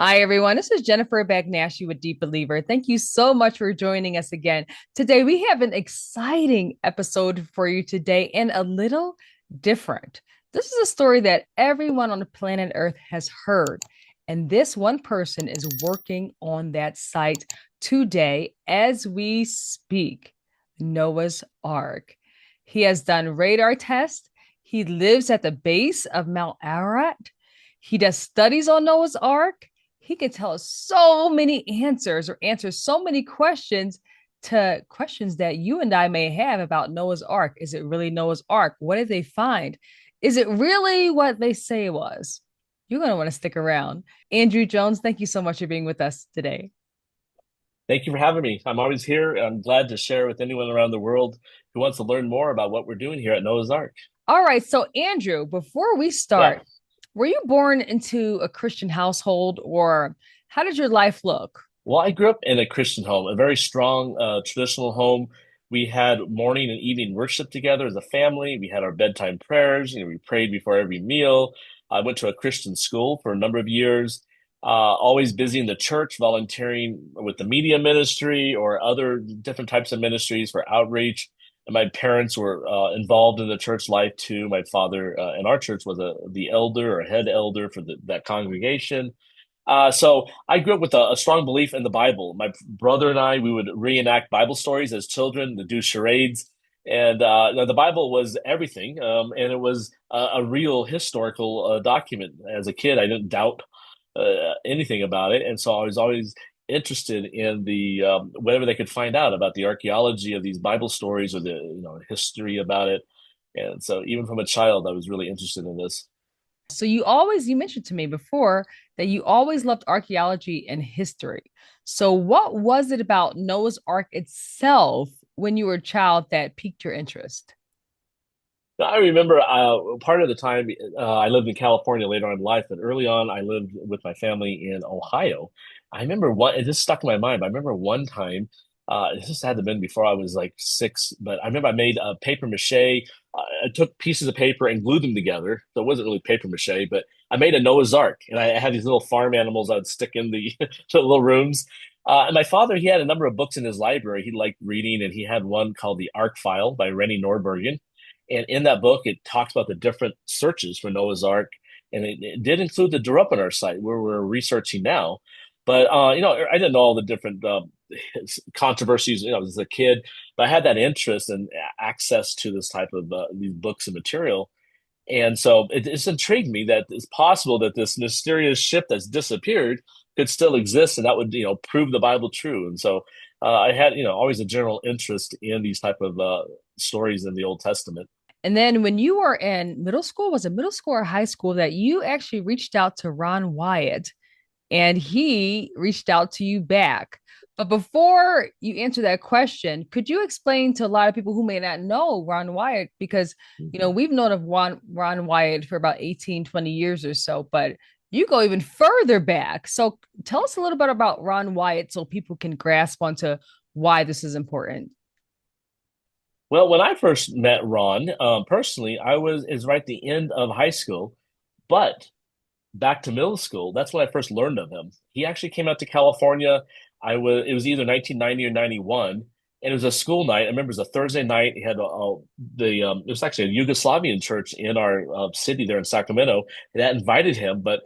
Hi, everyone. This is Jennifer Bagnashi with Deep Believer. Thank you so much for joining us again. Today, we have an exciting episode for you today and a little different. This is a story that everyone on the planet Earth has heard. And this one person is working on that site today as we speak. Noah's Ark. He has done radar tests. He lives at the base of Mount Ararat. He does studies on Noah's Ark. He can tell us so many answers or answer so many questions to questions that you and I may have about Noah's Ark. Is it really Noah's Ark? What did they find? Is it really what they say it was? You're going to want to stick around. Andrew Jones, thank you so much for being with us today. Thank you for having me. I'm always here. I'm glad to share with anyone around the world who wants to learn more about what we're doing here at Noah's Ark. All right. So, Andrew, before we Yeah. start, were you born into a Christian household or how did your life look? Well, I grew up in a Christian home, a very strong traditional home. We had morning and evening worship together as a family. We had our bedtime prayers. We prayed before every meal. I went to a Christian school for a number of years. Always busy in the church, volunteering with the media ministry or other different types of ministries for outreach. And my parents were involved in the church life too. My father in our church was the elder or head elder for that congregation. So I grew up with a strong belief in the Bible. My brother and I, we would reenact Bible stories as children, to do charades. And the Bible was everything, and it was a real historical document. As a kid, I didn't doubt anything about it, and so I was always interested in the whatever they could find out about the archaeology of these Bible stories or the history about it. And so, even from a child, I was really interested in this. So you mentioned to me before that you always loved archaeology and history. So what was it about Noah's Ark itself when you were a child that piqued your interest? I remember part of the time I lived in California later on in life, but early on I lived with my family in Ohio. I remember it just stuck in my mind. But I remember one time, this just had to have been before I was like six, but I remember I made a paper mache. I took pieces of paper and glued them together. So it wasn't really paper mache, but I made a Noah's Ark, and I had these little farm animals I would stick in the, the little rooms. And my father, he had a number of books in his library he liked reading, and he had one called The Ark File by Rennie Norbergen. And in that book, it talks about the different searches for Noah's Ark, and it did include the Drupanar site where we're researching now. But I didn't know all the different controversies. As a kid, but I had that interest and access to this type of these books and material, and so it's intrigued me that it's possible that this mysterious ship that's disappeared could still exist, and that would prove the Bible true. And so I had always a general interest in these type of stories in the Old Testament. And then when you were in middle school, was it middle school or high school that you actually reached out to Ron Wyatt and he reached out to you back? But before you answer that question, could you explain to a lot of people who may not know Ron Wyatt? Because, we've known of Ron Wyatt for about 18, 20 years or so, but you go even further back. So tell us a little bit about Ron Wyatt so people can grasp onto why this is important. Well, when I first met Ron, personally, I was is right at the end of high school, but back to middle school, that's when I first learned of him. He actually came out to California. It was either 1990 or 91, and it was a school night. I remember it was a Thursday night. He had it was actually a Yugoslavian church in our city there in Sacramento, and that invited him, but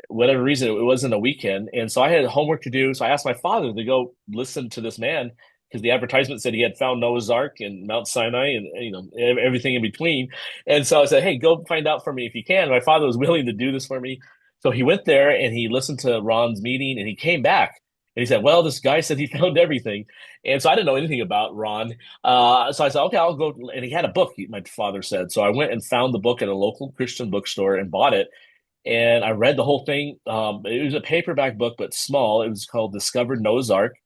whatever reason, it wasn't a weekend, and so I had homework to do. So I asked my father to go listen to this man because the advertisement said he had found Noah's Ark and Mount Sinai and everything in between. And so I said, "Hey, go find out for me if you can." And my father was willing to do this for me. So he went there and he listened to Ron's meeting and he came back and he said, "Well, this guy said he found everything." And so I didn't know anything about Ron. So I said, "Okay, I'll go." And he had a book, my father said. So I went and found the book at a local Christian bookstore and bought it. And I read the whole thing. It was a paperback book, but small. It was called Discovered Noah's Ark.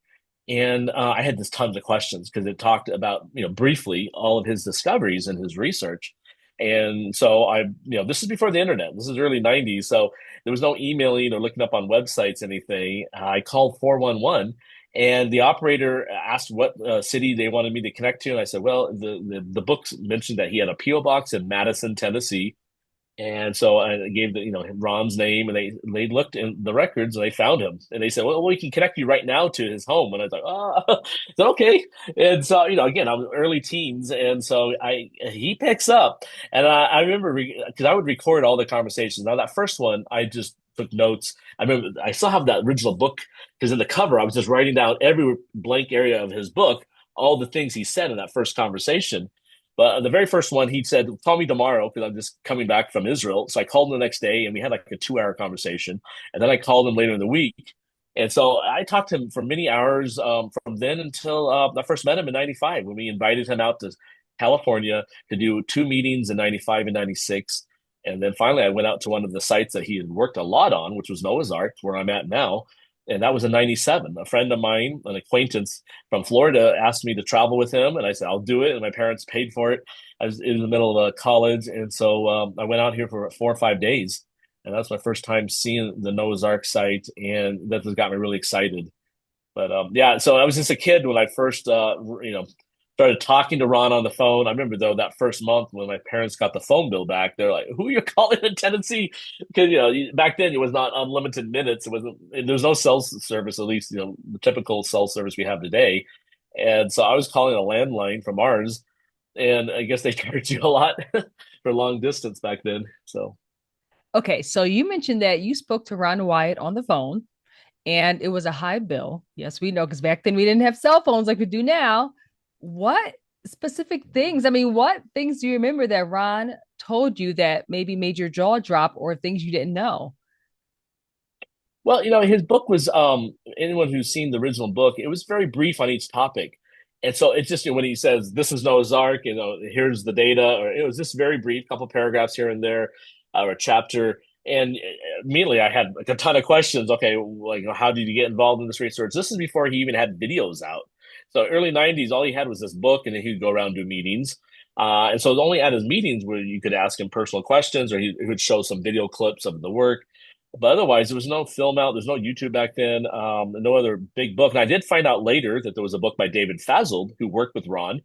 And I had this tons of questions because it talked about, briefly all of his discoveries and his research. And so this is before the internet. This is early 90s. So there was no emailing or looking up on websites, anything. I called 411 and the operator asked what city they wanted me to connect to. And I said, well, the books mentioned that he had a PO box in Madison, Tennessee. And so I gave Ron's name, and they looked in the records and they found him, and they said, "Well, we can connect you right now to his home." And I was like, "Oh, it's okay." And so again, I was early teens, and so I he picks up, and I remember because I would record all the conversations. Now that first one, I just took notes. I remember I still have that original book because in the cover I was just writing down every blank area of his book, all the things he said in that first conversation. But the very first one, he said, "Call me tomorrow because I'm just coming back from Israel." So I called him the next day, and we had like a 2 hour conversation. And then I called him later in the week, and so I talked to him for many hours from then until I first met him in '95 when we invited him out to California to do 2 meetings in '95 and '96. And then finally, I went out to one of the sites that he had worked a lot on, which was Noah's Ark, where I'm at now. And that was in '97. A friend of mine, an acquaintance from Florida, asked me to travel with him, and I said I'll do it. And my parents paid for it. I was in the middle of college, and so I went out here for 4 or 5 days, and that's my first time seeing the Noah's Ark site, and that just got me really excited. But yeah, so I was just a kid when I first, started talking to Ron on the phone. I remember though that first month when my parents got the phone bill back, they're like, "Who are you calling in Tennessee?" Because back then it was not unlimited minutes. It wasn't. There was no cell service, at least the typical cell service we have today. And so I was calling a landline from ours, and I guess they charged you a lot for long distance back then. So Okay, so you mentioned that you spoke to Ron Wyatt on the phone and it was a high bill. Yes, we know because back then we didn't have cell phones like we do now. What specific things? I mean, what things do you remember that Ron told you that maybe made your jaw drop or things you didn't know? well, his book was anyone who's seen the original book, it was very brief on each topic. And so it's just when he says this is Noah's Ark, here's the data, or it was just very brief, couple paragraphs here and there, or a chapter. And immediately I had like a ton of questions. Okay, like how did you get involved in this research? This is before he even had videos out. So early '90s, all he had was this book, and then he'd go around do meetings. And so it was only at his meetings where you could ask him personal questions, or he would show some video clips of the work. But otherwise, there was no film out. There's no YouTube back then. No other big book. And I did find out later that there was a book by David Fazold who worked with Ron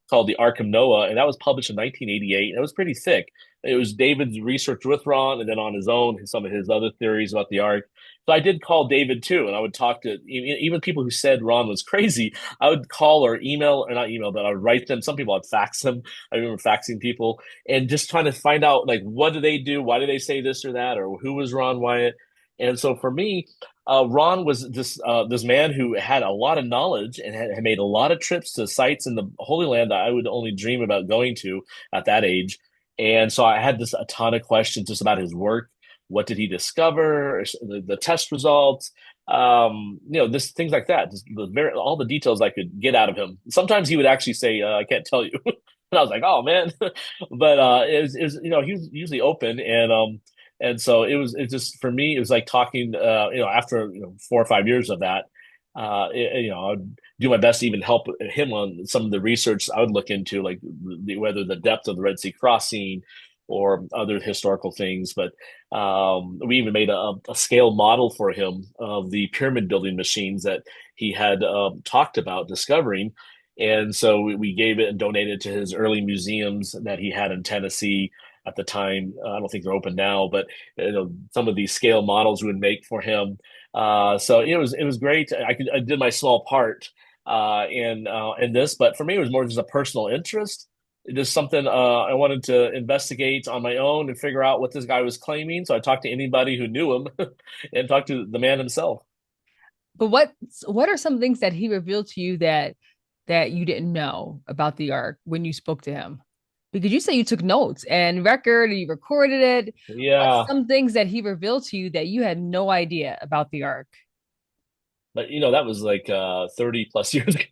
called The Ark of Noah, and that was published in 1988. And it was pretty thick. It was David's research with Ron, and then on his own, some of his other theories about the Ark. So I did call David too, and I would talk to even people who said Ron was crazy. I would call or email, or not email, but I would write them. Some people I'd fax them. I remember faxing people and just trying to find out like what do they do, why do they say this or that, or who was Ron Wyatt. And so for me, Ron was this man who had a lot of knowledge and had made a lot of trips to sites in the Holy Land that I would only dream about going to at that age. And so I had a ton of questions just about his work. What did he discover? The test results, this things like that. Just all the details I could get out of him. Sometimes he would actually say, "I can't tell you," and I was like, "Oh man," but it was he was usually open, and so it just for me it was like talking after 4 or 5 years of that. I'd do my best to even help him on some of the research I would look into, like whether the depth of the Red Sea crossing or other historical things. But we even made a scale model for him of the pyramid building machines that he had talked about discovering. And so we gave it and donated to his early museums that he had in Tennessee at the time. I don't think they're open now, but some of these scale models we would make for him. So it was great. I did my small part in this, but for me it was more just a personal interest. Just something I wanted to investigate on my own and figure out what this guy was claiming. So I talked to anybody who knew him and talked to the man himself. But what are some things that he revealed to you that you didn't know about the ark when you spoke to him? Because you say you took notes and record, you recorded it. What's Yeah, some things that he revealed to you that you had no idea about the ark? but that was like 30 plus years ago.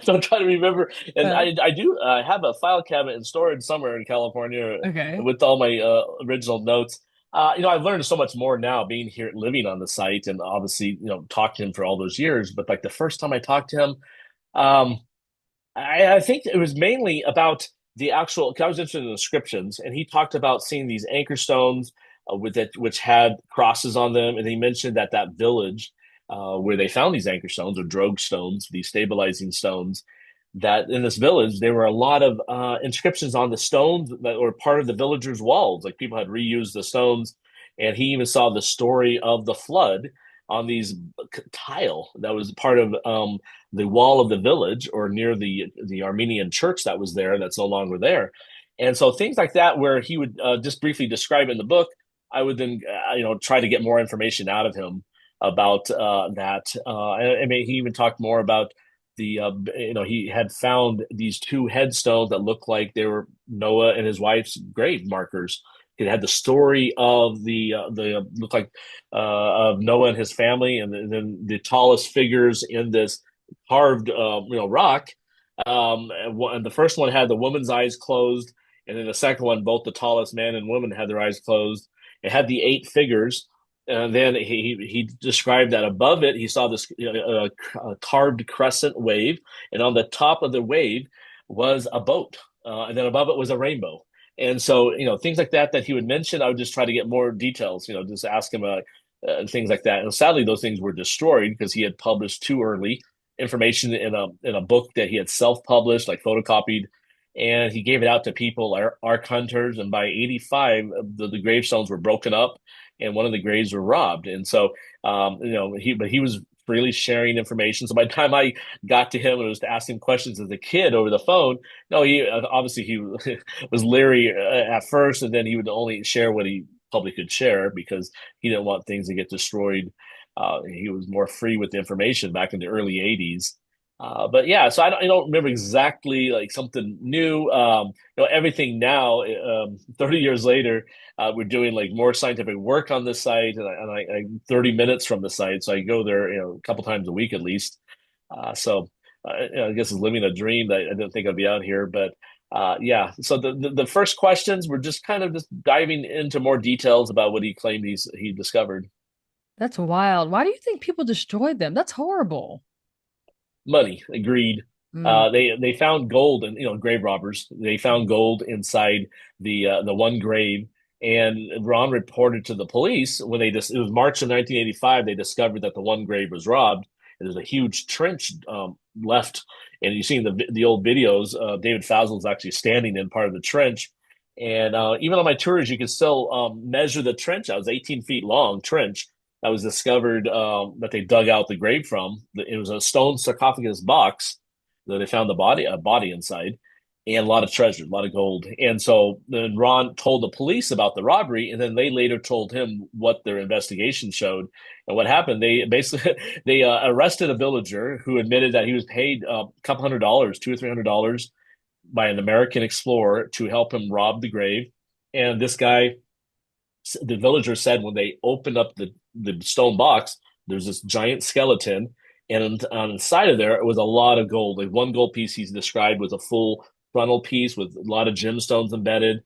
So I'm trying to remember. And Uh, I do have a file cabinet in storage somewhere in California okay. with all my original notes. I've learned so much more now being here, living on the site, and obviously, talked to him for all those years. But like the first time I talked to him, um, I think it was mainly about the actual. 'Cause I was interested in the inscriptions, and he talked about seeing these anchor stones with it, which had crosses on them, and he mentioned that village where they found these anchor stones or drogue stones, these stabilizing stones, that in this village there were a lot of inscriptions on the stones that were part of the villagers' walls. Like people had reused the stones, and he even saw the story of the flood on these tile that was part of the wall of the village or near the Armenian church that was there that's no longer there. And so things like that, where he would just briefly describe in the book, I would then try to get more information out of him about that. I mean, he even talked more about he had found these two headstones that looked like they were Noah and his wife's grave markers. It had the story of the looked like of Noah and his family, and then the tallest figures in this carved rock. And the first one had the woman's eyes closed, and then the second one, both the tallest man and woman had their eyes closed. It had the eight figures, and then he described that above it, he saw this a carved crescent wave, and on the top of the wave was a boat, and then above it was a rainbow. And so, things like that he would mention, I would just try to get more details, just ask him things like that. And sadly, those things were destroyed because he had published too early information in a book that he had self-published, like photocopied, and he gave it out to people, ark hunters. And by 85, the gravestones were broken up, and one of the graves were robbed. And so, he was freely sharing information. So by the time I got to him and was to ask him questions as a kid over the phone, no, he obviously he was leery at first, and then he would only share what he probably could share because he didn't want things to get destroyed. He was more free with the information back in the early 80s. But yeah, so I don't remember exactly like something new. Everything now, 30 years later, we're doing like more scientific work on this site, and I'm 30 minutes from the site, so I go there, a couple times a week at least. I guess it's living a dream that I didn't think I'd be out here, but yeah. So the first questions were just kind of just diving into more details about what he claimed he discovered. That's wild. Why do you think people destroyed them? That's horrible. Money, greed. Mm. They found gold, and grave robbers. They found gold inside the one grave, and Ron reported to the police when it was March of 1985. They discovered that the one grave was robbed. And there's a huge trench left, and you see in the old videos, David Fazal is actually standing in part of the trench. And even on my tours, you can still measure the trench. That was 18 feet long trench that was discovered that they dug out the grave from. It was a stone sarcophagus box that they found a body inside, and a lot of treasure, a lot of gold. And so then Ron told the police about the robbery, and then they later told him what their investigation showed. And what happened? They basically they arrested a villager who admitted that he was paid a couple $100, $200 or $300, by an American explorer to help him rob the grave. And this guy, the villager said, when they opened up the stone box, there's this giant skeleton, and on the side of there it was a lot of gold. Like one gold piece he's described was a full frontal piece with a lot of gemstones embedded.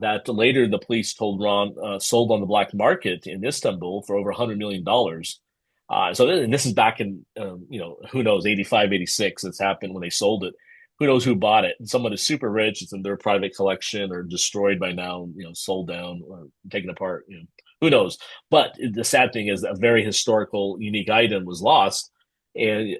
That later the police told Ron sold on the black market in Istanbul for over $100 million. This is back in who knows, 85, 86. It's happened when they sold it. Who knows who bought it? Someone is super rich. It's in their private collection or destroyed by now, sold down or taken apart. Who knows? But the sad thing is that a very historical, unique item was lost, and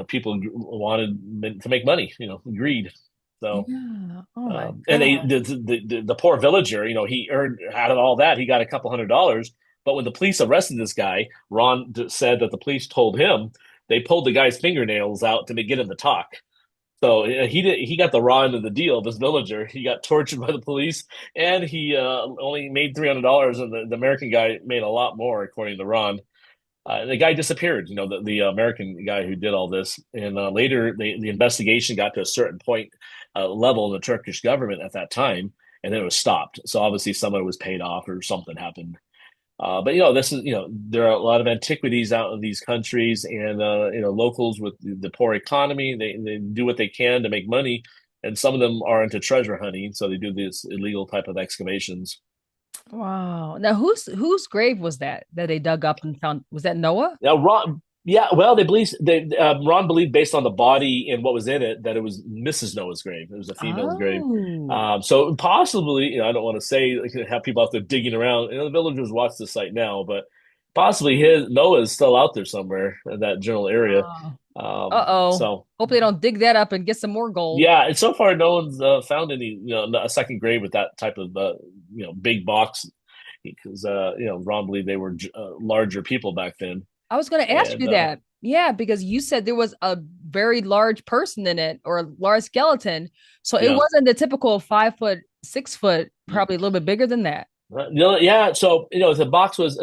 people wanted to make money. Greed. So Yeah. Oh my and God. the poor villager, he earned out of all that, he got a couple $100. But when the police arrested this guy, Ron said that the police told him they pulled the guy's fingernails out to get him to talk. So he got the raw end of the deal. This villager, he got tortured by the police, and he only made $300, and the American guy made a lot more, according to Ron. The guy disappeared. The American guy who did all this, and later the investigation got to a certain point level in the Turkish government at that time, and then it was stopped. So obviously someone was paid off or something happened. But this is there are a lot of antiquities out in these countries, and locals with the poor economy, they do what they can to make money, and some of them are into treasure hunting, so they do these illegal type of excavations. Wow. Now whose grave was that they dug up and found? Was that Noah? Now, Ron, yeah, well, Ron believed based on the body and what was in it that it was Mrs. Noah's grave. It was a female's grave. Oh. So possibly, I don't want to say like, have people out there digging around. The villagers watch the site now, but possibly his Noah is still out there somewhere in that general area. Uh-oh. So Hope they don't dig that up and get some more gold. yeah, and so far no one's found any, a second grave with that type of, big box because, Ron believed they were larger people back then. I was going to ask And you that. Yeah, because you said there was a very large person in it or a large skeleton. So it yeah. wasn't the typical 5 foot, 6 foot, probably a little bit bigger than that. Yeah, so the box was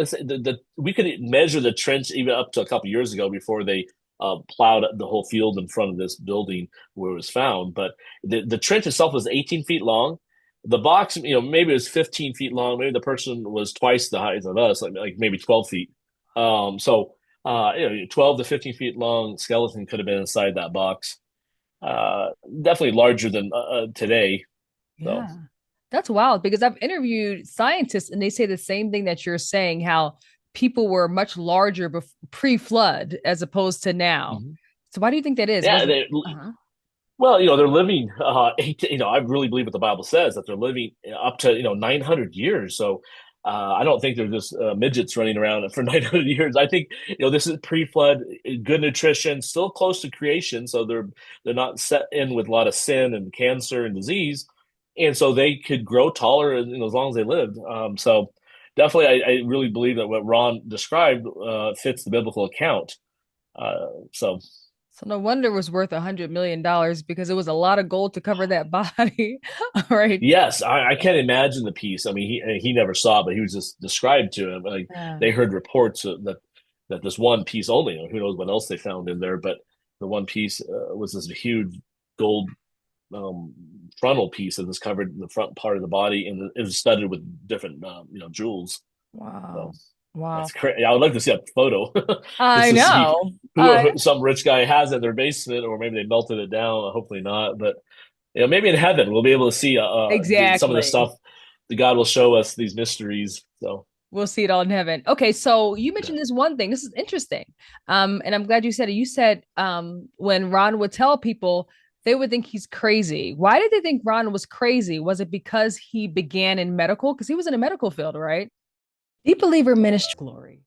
we could measure the trench even up to a couple years ago before they plowed the whole field in front of this building where it was found. But the trench itself was 18 feet long. The box, maybe it was 15 feet long. Maybe the person was twice the height of us, like maybe 12 feet. So 12 to 15 feet long skeleton could have been inside that box. Uh, Definitely larger than today. So. Yeah. That's wild because I've interviewed scientists and they say the same thing that you're saying, how people were much larger pre-flood as opposed to now. Mhm. So why do you think that is? Yeah, Was it uh-huh. well, they're living, I really believe what the Bible says that they're living up to, 900 years. So I don't think they're just midgets running around for 900 years. I think, this is pre-flood, good nutrition, still close to creation. So they're not set in with a lot of sin and cancer and disease. And so they could grow taller, as long as they lived. So definitely, I really believe that what Ron described fits the biblical account. So So no wonder it was worth $100 million because it was a lot of gold to cover that body. All right. yes, I can't imagine the piece. I mean, he never saw it, but he was just described to him. Like Yeah. they heard reports that this one piece only, who knows what else they found in there, but the one piece was this huge gold um, frontal piece that was covered the front part of the body, and it was studded with different, jewels. So Wow. that's Wow. crazy. I would like to see a photo just I to see know. who some rich guy has in their basement, or maybe they melted it down. Hopefully not, but maybe in heaven we'll be able to see some of the Exactly. stuff that God will show us, these mysteries. So We'll see it all in heaven. Okay, so you yeah. mentioned this one thing. This is interesting. And I'm glad you said it. You said when Ron would tell people, they would think he's crazy. Why did they think Ron was crazy? Was it because he began in medical? Because he was in a medical field, right? Deep believer ministry glory.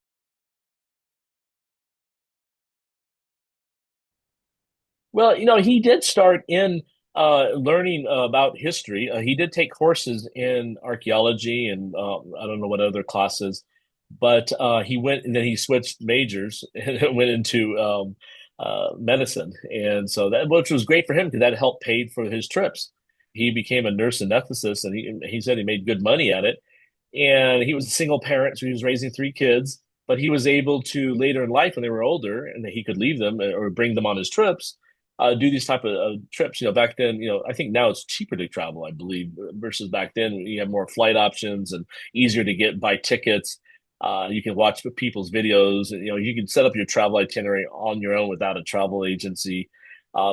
Well, he did start in learning about history. He did take courses in archaeology and I don't know what other classes, but he went and then he switched majors and went into medicine, and so that which was great for him because that helped paid for his trips. He became a nurse anesthetist, and he said he made good money at it. And he was a single parent, so he was raising three kids. But he was able to later in life, when they were older, and that he could leave them or bring them on his trips, do these type of trips. Back then, I think now it's cheaper to travel, I believe, versus back then. You have more flight options and easier to buy tickets. You can watch people's videos. And, you can set up your travel itinerary on your own without a travel agency.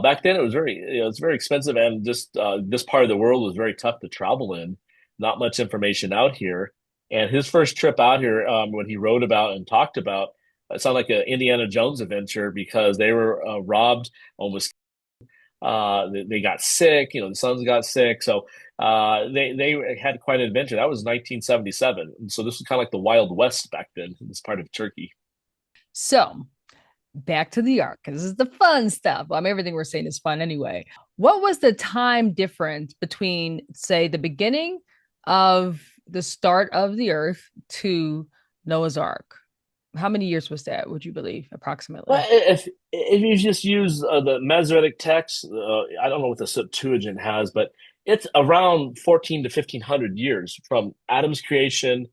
Back then, it was it's very expensive, and just this part of the world was very tough to travel in. Not much information out here. And his first trip out here, when he wrote about and talked about, it sounded like an Indiana Jones adventure because they were robbed almost. They got sick. The sons got sick, so they had quite an adventure. That was 1977, and so this was kind of like the Wild West back then in this part of Turkey. So back to the arc, because this is the fun stuff. Everything we're saying is fun anyway. What was the time difference between, say, the beginning of the start of the earth to Noah's Ark? How many years was that, would you believe, Well, approximately? if you just use the Masoretic text, I don't know what the Septuagint has, but it's around 14 to 1500 years from Adam's creation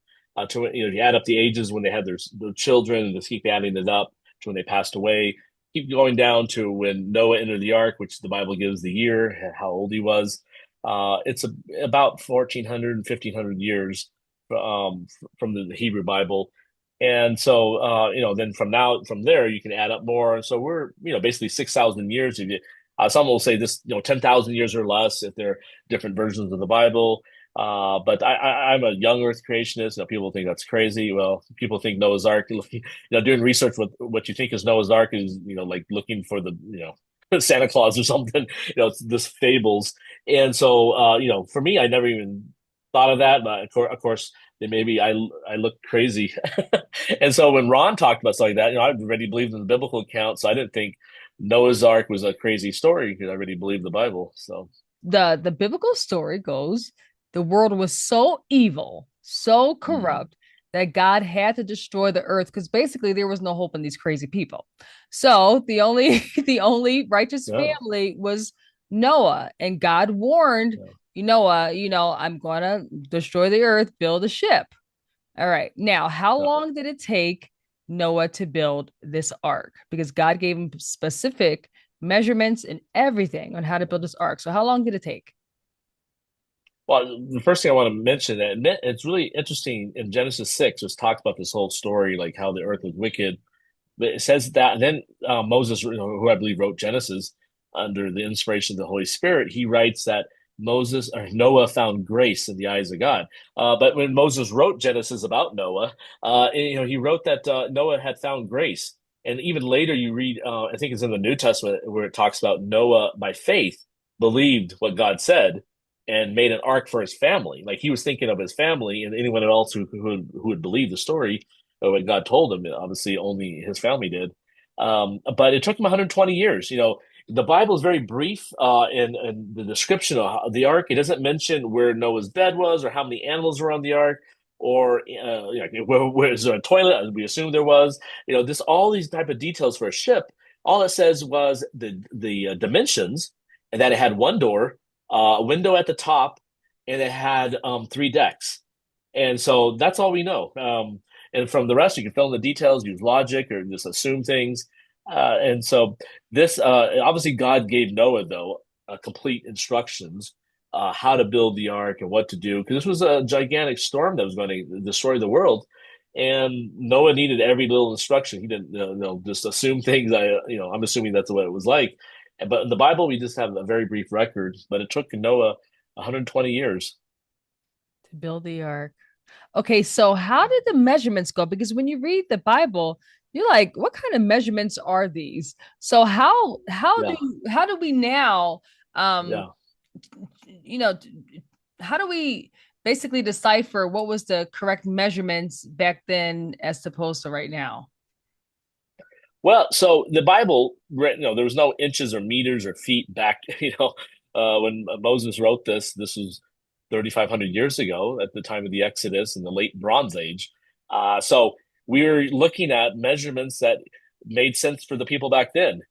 to if you add up the ages when they had their children and just keep adding it up to when they passed away, keep going down to when Noah entered the ark, which the Bible gives the year, how old he was. It's about 1400 and 1500 years from the Hebrew Bible. And so, then from there, you can add up more. So we're, basically 6,000 years. If you, some will say this, 10,000 years or less if they're different versions of the Bible. But I'm a young Earth creationist. People think that's crazy. Well, people think Noah's Ark. Doing research with what you think is Noah's Ark is, like looking for the, Santa Claus or something. It's this fables. And so, for me, I never even thought of that. But of course, then maybe I look crazy. And so when Ron talked about something like that, I already believed in the biblical account, so I didn't think Noah's Ark was a crazy story because I really believe the Bible. So The biblical story goes the world was so evil, so mm, corrupt that God had to destroy the earth because basically there was no hope in these crazy people. So the only the only righteous yeah, family was Noah, and God warned yeah, Noah, I'm gonna destroy the earth, build a ship. All right. Now, how yeah. long did it take Noah to build this ark? Because God gave him specific measurements and everything on how to build this ark. So, how long did it take? Well, the first thing I want to mention that it's really interesting in Genesis 6, which talks about this whole story, like how the earth was wicked. But it says that, and then Moses, who I believe wrote Genesis under the inspiration of the Holy Spirit, he writes that Moses or Noah found grace in the eyes of God. But when Moses wrote Genesis about Noah, he wrote that Noah had found grace. And even later, you read, I think it's in the New Testament where it talks about Noah by faith believed what God said and made an ark for his family. Like he was thinking of his family and anyone else who would believe the story or what God told him. Obviously, only his family did. But it took him 120 years. The Bible is very brief in the description of the ark. It doesn't mention where Noah's bed was or how many animals were on the ark or where's there a toilet, as we assume there was. This all these type of details for a ship. All it says was the dimensions and that it had one door, a window at the top, and it had three decks. And so that's all we know. And from the rest, you can fill in the details, use logic, or just assume things. And so this, obviously, God gave Noah though complete instructions how to build the ark and what to do because this was a gigantic storm that was going to destroy the world. And Noah needed every little instruction. He didn't, just assume things. I'm assuming that's what it was like. But in the Bible, we just have a very brief record. But it took Noah 120 years. To build the ark. Okay, so how did the measurements go? Because when you read the Bible, you're like, what kind of measurements are these? So Yeah, how do we now um yeah. you know how do we basically decipher what was the correct measurements back then as opposed to right now? Well, so the Bible, there was no inches or meters or feet back, when Moses wrote this. This was 3,500 years ago at the time of the Exodus in the late Bronze Age. So we're looking at measurements that made sense for the people back then.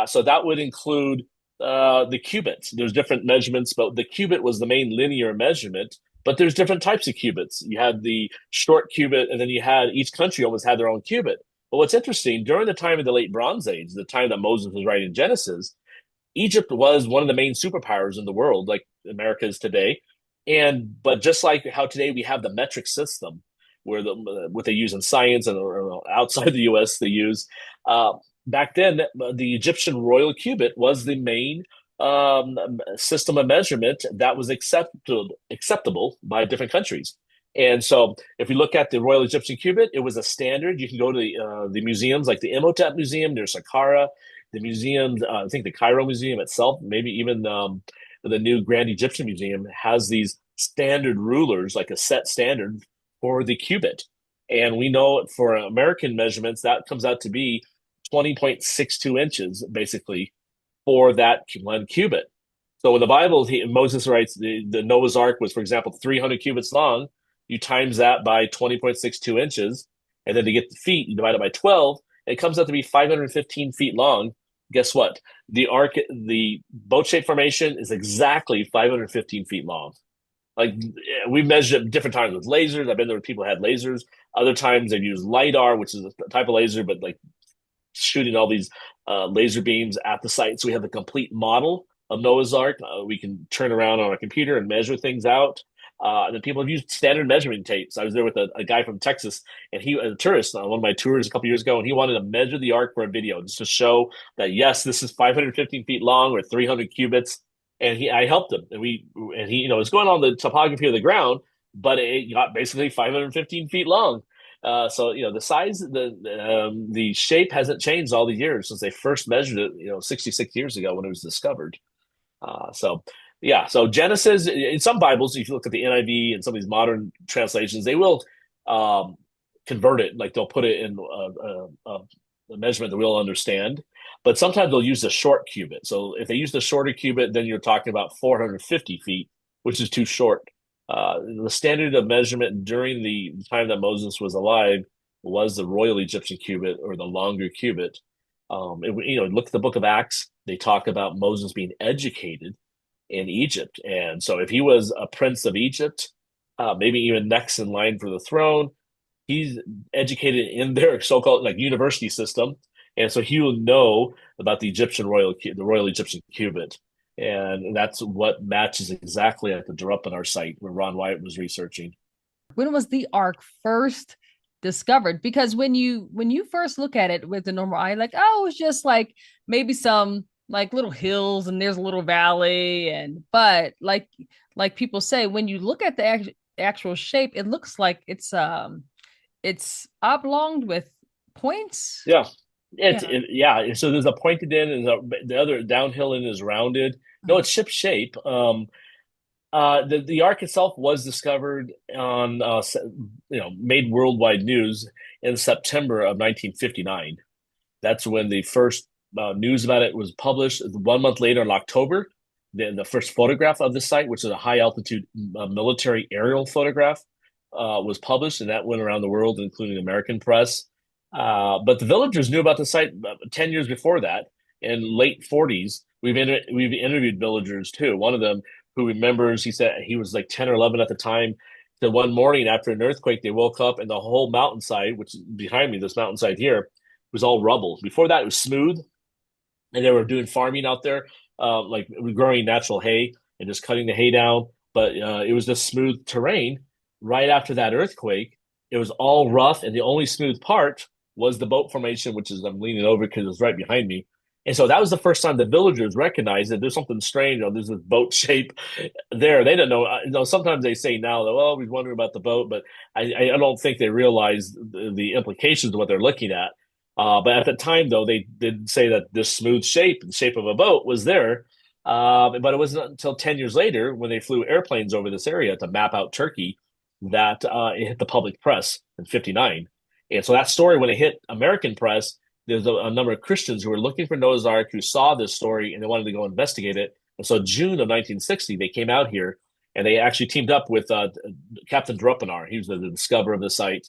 So that would include the cubits. There's different measurements, but the cubit was the main linear measurement. But there's different types of cubits. You had the short cubit, and then you had each country almost had their own cubit. But what's interesting, during the time of the late Bronze Age, the time that Moses was writing Genesis, Egypt was one of the main superpowers in the world, like America is today. But just like how today we have the metric system, where what they use in science and or outside the U.S. they use, back then the Egyptian royal cubit was the main system of measurement that was acceptable by different countries. And so, if you look at the Royal Egyptian cubit, it was a standard. You can go to the museums like the Imhotep Museum near Saqqara, the museums, I think the Cairo Museum itself, maybe even the new Grand Egyptian Museum has these standard rulers, like a set standard for the cubit. And we know for American measurements, that comes out to be 20.62 inches, basically, for that one cubit. So in the Bible, Moses writes the Noah's Ark was, for example, 300 cubits long. You times that by 20.62 inches. And then to get the feet, you divide it by 12. It comes out to be 515 feet long. Guess what? The boat shaped formation is exactly 515 feet long. Like we've measured it different times with lasers. I've been there with people who had lasers. Other times they've used LiDAR, which is a type of laser, but like shooting all these laser beams at the site. So we have a complete model of Noah's Ark. We can turn around on a computer and measure things out. And then people have used standard measuring tapes. I was there with a guy from Texas, and he was a tourist on one of my tours a couple years ago, and he wanted to measure the ark for a video just to show that yes, this is 515 feet long or 300 cubits. And I helped him, and he was going on the topography of the ground, but it got basically 515 feet long. So the size, the shape hasn't changed all the years since they first measured it. 66 years ago when it was discovered. So yeah, so Genesis in some Bibles, if you look at the NIV and some of these modern translations, they will convert it, like they'll put it in a measurement that we'll understand. But sometimes they'll use the short cubit. So if they use the shorter cubit, then you're talking about 450 feet, which is too short. The standard of measurement during the time that Moses was alive was the royal Egyptian cubit or the longer cubit. Look at the book of Acts. They talk about Moses being educated in Egypt. And so if he was a prince of Egypt, maybe even next in line for the throne, he's educated in their so-called like university system. And so he will know about the royal Egyptian cubit. And that's what matches exactly at the Drupanar site where Ron Wyatt was researching. When was the ark first discovered? Because when you first look at it with the normal eye, like, oh, it's just like maybe some like little hills and there's a little valley, and but like people say, when you look at the actual shape, it looks like it's oblonged with points. Yeah. Yeah. Yeah. So there's a pointed end and the other downhill end is rounded. No, Uh-huh. it's ship shape. The ark itself was discovered on made worldwide news in September of 1959. That's when the first news about it was published. 1 month later, in October, the first photograph of the site, which is a high altitude military aerial photograph, was published, and that went around the world, including American press. But the villagers knew about the site 10 years before that. In late 40s, we've interviewed villagers too. One of them who remembers, he said he was like 10 or 11 at the time. That one morning after an earthquake, they woke up and the whole mountainside, which is behind me, this mountainside here, was all rubble. Before that, it was smooth, and they were doing farming out there, like growing natural hay and just cutting the hay down. But it was just smooth terrain. Right after that earthquake, it was all rough, and the only smooth part was the boat formation, which is I'm leaning over because it's right behind me. And so that was the first time the villagers recognized that there's something strange. There's this boat shape there. They didn't know. Sometimes they say now that, well, we wondering about the boat, but I don't think they realize the implications of what they're looking at. But at the time, though, they did say that this smooth shape, the shape of a boat, was there. But it wasn't until 10 years later when they flew airplanes over this area to map out Turkey that it hit the public press in 59. And so that story, when it hit American press, there's a number of Christians who were looking for Noah's Ark who saw this story and they wanted to go investigate it. And so June of 1960, they came out here and they actually teamed up with Captain Drupanar. He was the discoverer of the site.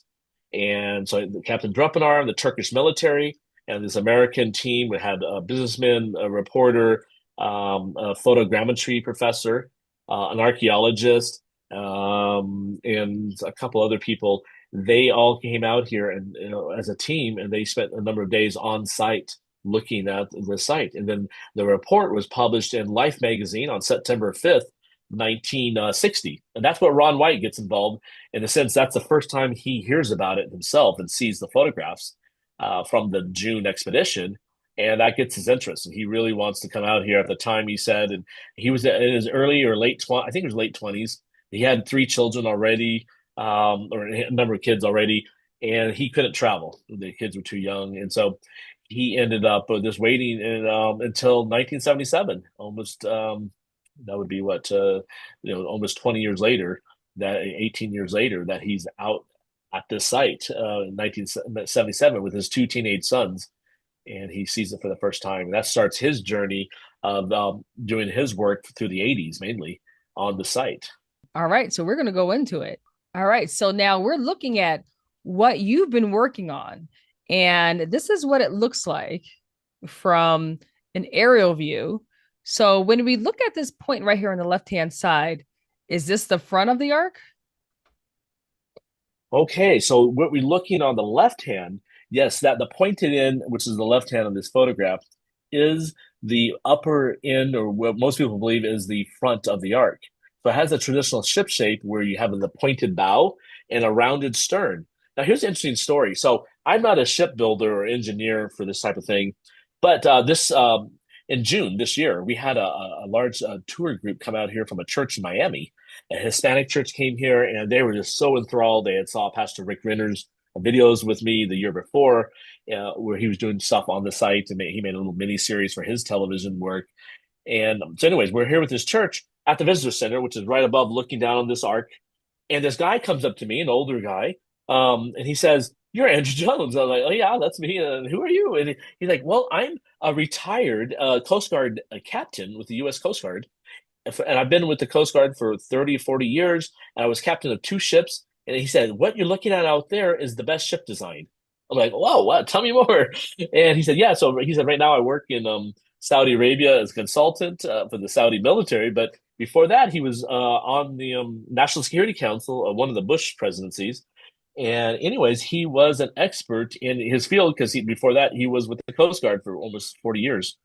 And so Captain Drupanar, the Turkish military, and this American team had a businessman, a reporter, a photogrammetry professor, an archaeologist, and a couple other people. They all came out here and as a team, and they spent a number of days on site looking at the site. And then the report was published in Life magazine on September 5th, 1960. And that's what Ron White gets involved in the sense that's the first time he hears about it himself and sees the photographs from the June expedition. And that gets his interest. And he really wants to come out here at the time, he said. And he was in his early or late 20s, I think it was late 20s. He had 3 children already, or a number of kids already, and he couldn't travel. The kids were too young. And so he ended up just waiting until 1977, almost that would be what almost 20 years later, that 18 years later, that he's out at this site in 1977 with his 2 teenage sons, and he sees it for the first time. And that starts his journey of doing his work through the 80s, mainly on the site. All right, so we're going to go into it. All right, so now we're looking at what you've been working on, and this is what it looks like from an aerial view. So when we look at this point right here on the left-hand side, is this the front of the arc? Okay, so what we're looking on the left hand, yes, that the pointed end, which is the left hand of this photograph, is the upper end, or what most people believe is the front of the ark. So it has a traditional ship shape where you have the pointed bow and a rounded stern. Now, here's an interesting story. So I'm not a shipbuilder or engineer for this type of thing, but this in June this year, we had a large tour group come out here from a church in Miami. A Hispanic church came here, and they were just so enthralled. They had saw Pastor Rick Renner's videos with me the year before, where he was doing stuff on the site, and he made a little mini series for his television work. And so, anyways, we're here with this church at the visitor center, which is right above, looking down on this ark. And this guy comes up to me, an older guy, and he says, you're Andrew Jones. I'm like, oh yeah, that's me. Who are you? And he's like, well, I'm a retired Coast Guard captain with the U.S. Coast Guard, and I've been with the Coast Guard for 30, 40 years, and I was captain of two ships. And he said, what you're looking at out there is the best ship design. I'm like, whoa, what? Tell me more. And he said, yeah. So he said, right now I work in Saudi Arabia as a consultant for the Saudi military. But before that, he was on the National Security Council of one of the Bush presidencies. And anyways, he was an expert in his field because before that, he was with the Coast Guard for almost 40 years.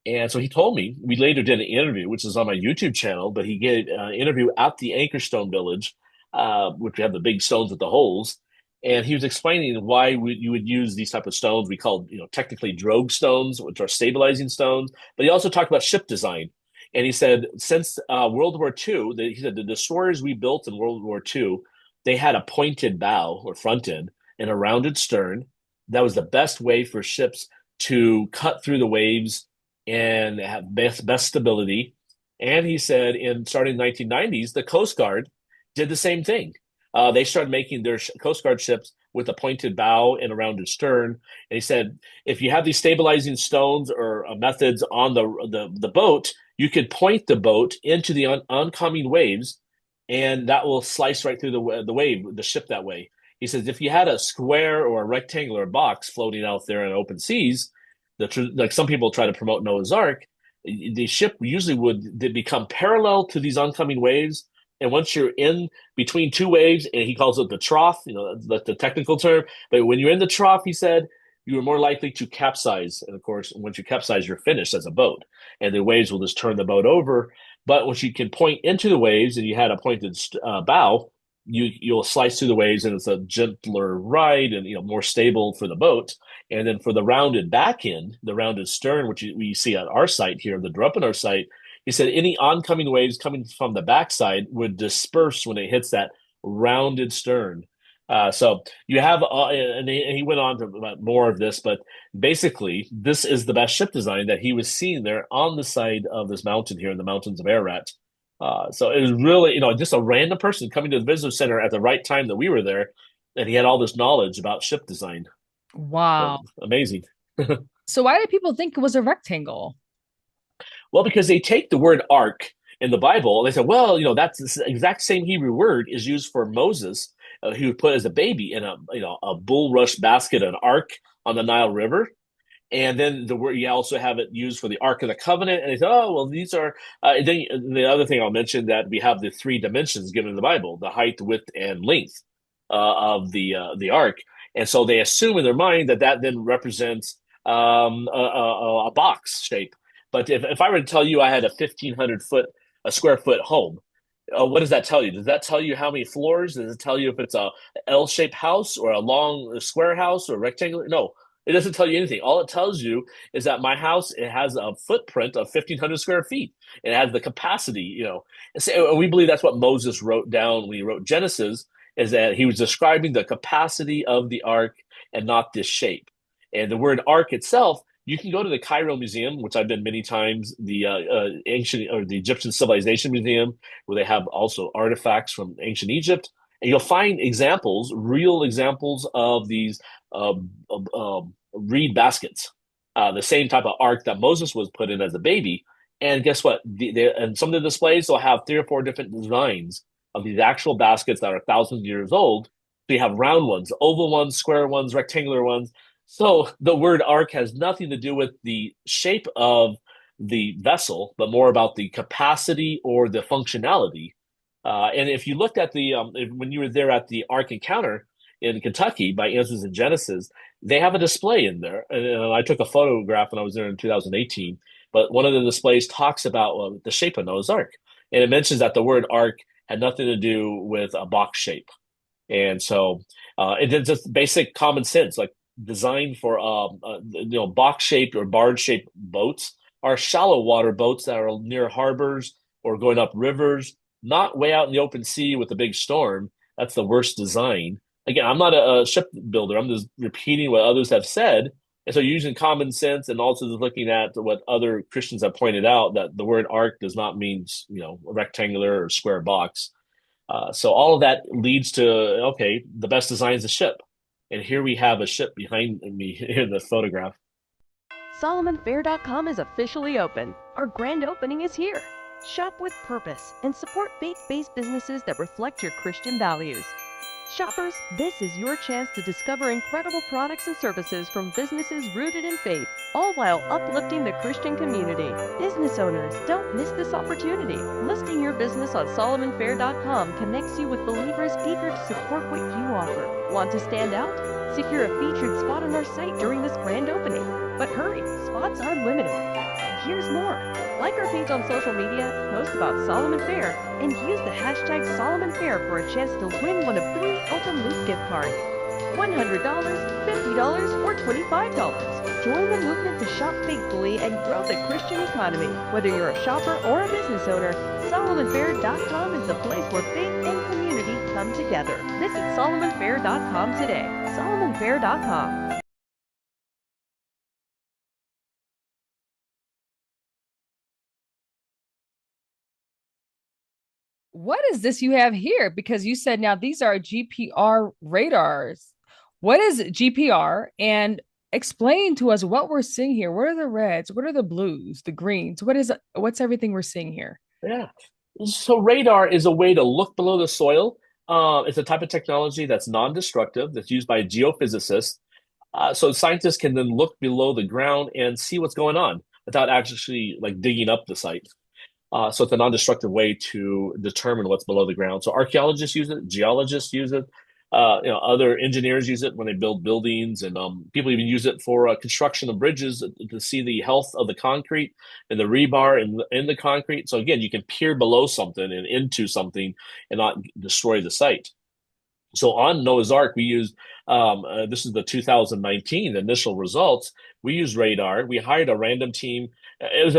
And so he told me, we later did an interview, which is on my YouTube channel, but he gave an interview at the Anchor Stone Village, which we have the big stones with the holes. And he was explaining why you would use these type of stones. We called, technically drogue stones, which are stabilizing stones. But he also talked about ship design. And he said, since World War II, he said the destroyers we built in World War II, they had a pointed bow or front end and a rounded stern. That was the best way for ships to cut through the waves and have best stability. And he said, in starting in the 1990s, the Coast Guard did the same thing. They started making their Coast Guard ships with a pointed bow and a rounded stern. And he said, if you have these stabilizing stones or methods on the boat, you could point the boat into the oncoming waves, and that will slice right through the wave, the ship that way. He says, if you had a square or a rectangular box floating out there in open seas, like some people try to promote Noah's Ark, the ship usually would become parallel to these oncoming waves. And once you're in between two waves, and he calls it the trough, that's the technical term. But when you're in the trough, he said, you are more likely to capsize. And of course, once you capsize, you're finished as a boat, and the waves will just turn the boat over. But once you can point into the waves and you had a pointed bow, you'll slice through the waves, and it's a gentler ride and more stable for the boat. And then for the rounded back end, the rounded stern, which we see at our site here, the Drupinar site, he said any oncoming waves coming from the backside would disperse when it hits that rounded stern. So you have, and he went on to about more of this, but basically, this is the best ship design that he was seeing there on the side of this mountain here in the mountains of Ararat. So it was really, just a random person coming to the visitor center at the right time that we were there, and he had all this knowledge about ship design. So Wow. amazing. So why did people think it was a rectangle? Well, because they take the word ark in the Bible, and they say, well, that's the exact same Hebrew word is used for Moses, who put as a baby in a bulrush basket, an ark on the Nile River. And then the word you also have it used for the Ark of the Covenant, and they say, oh well, these are. Then the other thing I'll mention that we have the three dimensions given in the Bible: the height, width, and length of the ark, and so they assume in their mind that then represents a box shape. But if I were to tell you I had a 1,500 a square foot home, what does that tell you? Does that tell you how many floors? Does it tell you if it's a L-shaped house or a long square house or rectangular? No, it doesn't tell you anything. All it tells you is that my house, it has a footprint of 1,500 square feet. It has the capacity. And so we believe that's what Moses wrote down when he wrote Genesis, is that he was describing the capacity of the ark and not this shape. And the word ark itself, you can go to the Cairo Museum, which I've been many times, the ancient or the Egyptian Civilization Museum, where they have also artifacts from ancient Egypt, and you'll find examples, real examples of these reed baskets, the same type of ark that Moses was put in as a baby. And guess what? And some of the displays will have three or four different designs of these actual baskets that are thousands of years old. So you have round ones, oval ones, square ones, rectangular ones. So the word ark has nothing to do with the shape of the vessel, but more about the capacity or the functionality. And if you looked at when you were there at the Ark Encounter in Kentucky by Answers in Genesis, they have a display in there. And I took a photograph when I was there in 2018. But one of the displays talks about the shape of Noah's Ark. And it mentions that the word ark had nothing to do with a box shape. And so it's just basic common sense, like designed for box shaped or barge shaped boats are shallow water boats that are near harbors or going up rivers, not way out in the open sea with a big storm. That's the worst design. Again, I'm not a shipbuilder. I'm just repeating what others have said. And so using common sense and also just looking at what other Christians have pointed out that the word ark does not mean, a rectangular or square box. So all of that leads to, okay, the best design is a ship. And here we have a ship behind me in the photograph. SolomonFair.com is officially open. Our grand opening is here. Shop with purpose and support faith-based businesses that reflect your Christian values. Shoppers, this is your chance to discover incredible products and services from businesses rooted in faith, all while uplifting the Christian community. Business owners, don't miss this opportunity. Listing your business on SolomonFair.com connects you with believers eager to support what you offer. Want to stand out? Secure a featured spot on our site during this grand opening. But hurry, spots are limited. Here's more. Like our page on social media, post about Solomon Fair, and use the hashtag Solomon Fair for a chance to win one of 3 open loop gift cards. $100, $50, or $25. Join the movement to shop faithfully and grow the Christian economy. Whether you're a shopper or a business owner, SolomonFair.com is the place where faith and community come together. Visit SolomonFair.com today. SolomonFair.com. What is this you have here? Because you said now these are GPR radars. What is GPR? And explain to us what we're seeing here. What are the reds? What are the blues? The greens? What's everything we're seeing here? Yeah. So radar is a way to look below the soil. It's a type of technology that's non-destructive, that's used by geophysicists. So scientists can then look below the ground and see what's going on without actually like digging up the site. So it's a non-destructive way to determine what's below the ground. So archaeologists use it, geologists use it, other engineers use it when they build buildings, and people even use it for construction of bridges to see the health of the concrete and the rebar in the concrete. So again, you can peer below something and into something and not destroy the site. So on Noah's Ark, we used this is the 2019 initial results. We used radar. We hired a random team. I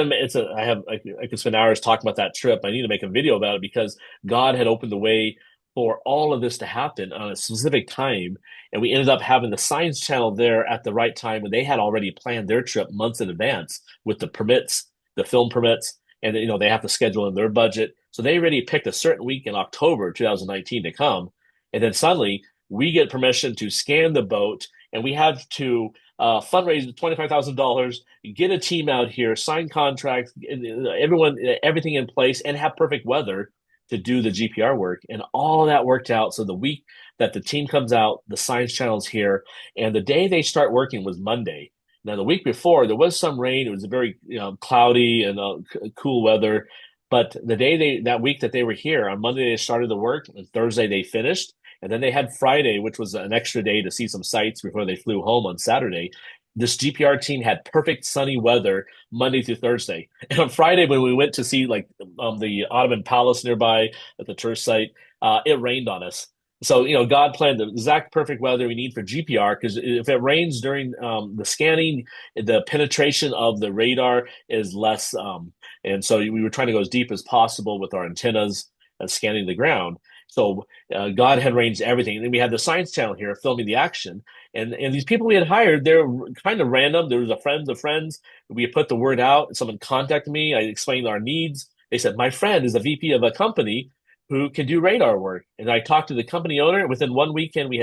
could spend hours talking about that trip. I need to make a video about it because God had opened the way for all of this to happen on a specific time, and we ended up having the Science Channel there at the right time when they had already planned their trip months in advance with the permits, the film permits, and they have to schedule in their budget. So they already picked a certain week in October 2019 to come. And then suddenly we get permission to scan the boat, and we have to fundraise $25,000, get a team out here, sign contracts, everything in place, and have perfect weather to do the GPR work. And all that worked out. So the week that the team comes out, the Science Channel's here, and the day they start working was Monday. Now, the week before, there was some rain. It was very cloudy and cool weather. But that week that they were here, on Monday they started the work, and Thursday they finished. And then they had Friday, which was an extra day to see some sights before they flew home on Saturday. This GPR team had perfect sunny weather Monday through Thursday. And on Friday, when we went to see like the Ottoman Palace nearby at the tourist site, it rained on us. So, God planned the exact perfect weather we need for GPR, because if it rains during the scanning, the penetration of the radar is less. And so we were trying to go as deep as possible with our antennas and scanning the ground. So God had arranged everything. And then we had the Science Channel here filming the action. And these people we had hired, they're kind of random. There was a friend of friends. We put the word out. Someone contacted me. I explained our needs. They said, my friend is a VP of a company who can do radar work. And I talked to the company owner. Within one weekend, they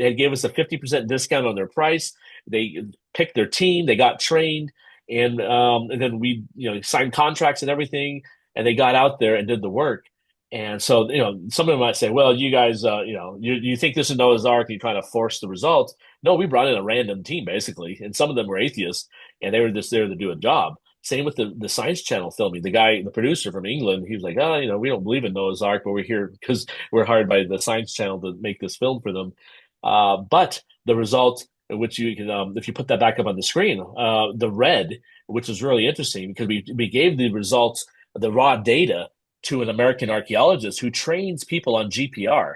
had gave us a 50% discount on their price. They picked their team. They got trained. And then we signed contracts and everything. And they got out there and did the work. And so, some of them might say, well, you guys, you think this is Noah's Ark and you're trying to force the results. No, we brought in a random team, basically. And some of them were atheists, and they were just there to do a job. Same with the Science Channel filming. The producer from England, he was like, we don't believe in Noah's Ark, but we're here because we're hired by the Science Channel to make this film for them. But the results, which you can, if you put that back up on the screen, the red, which is really interesting because we gave the results, the raw data, to an American archaeologist who trains people on GPR.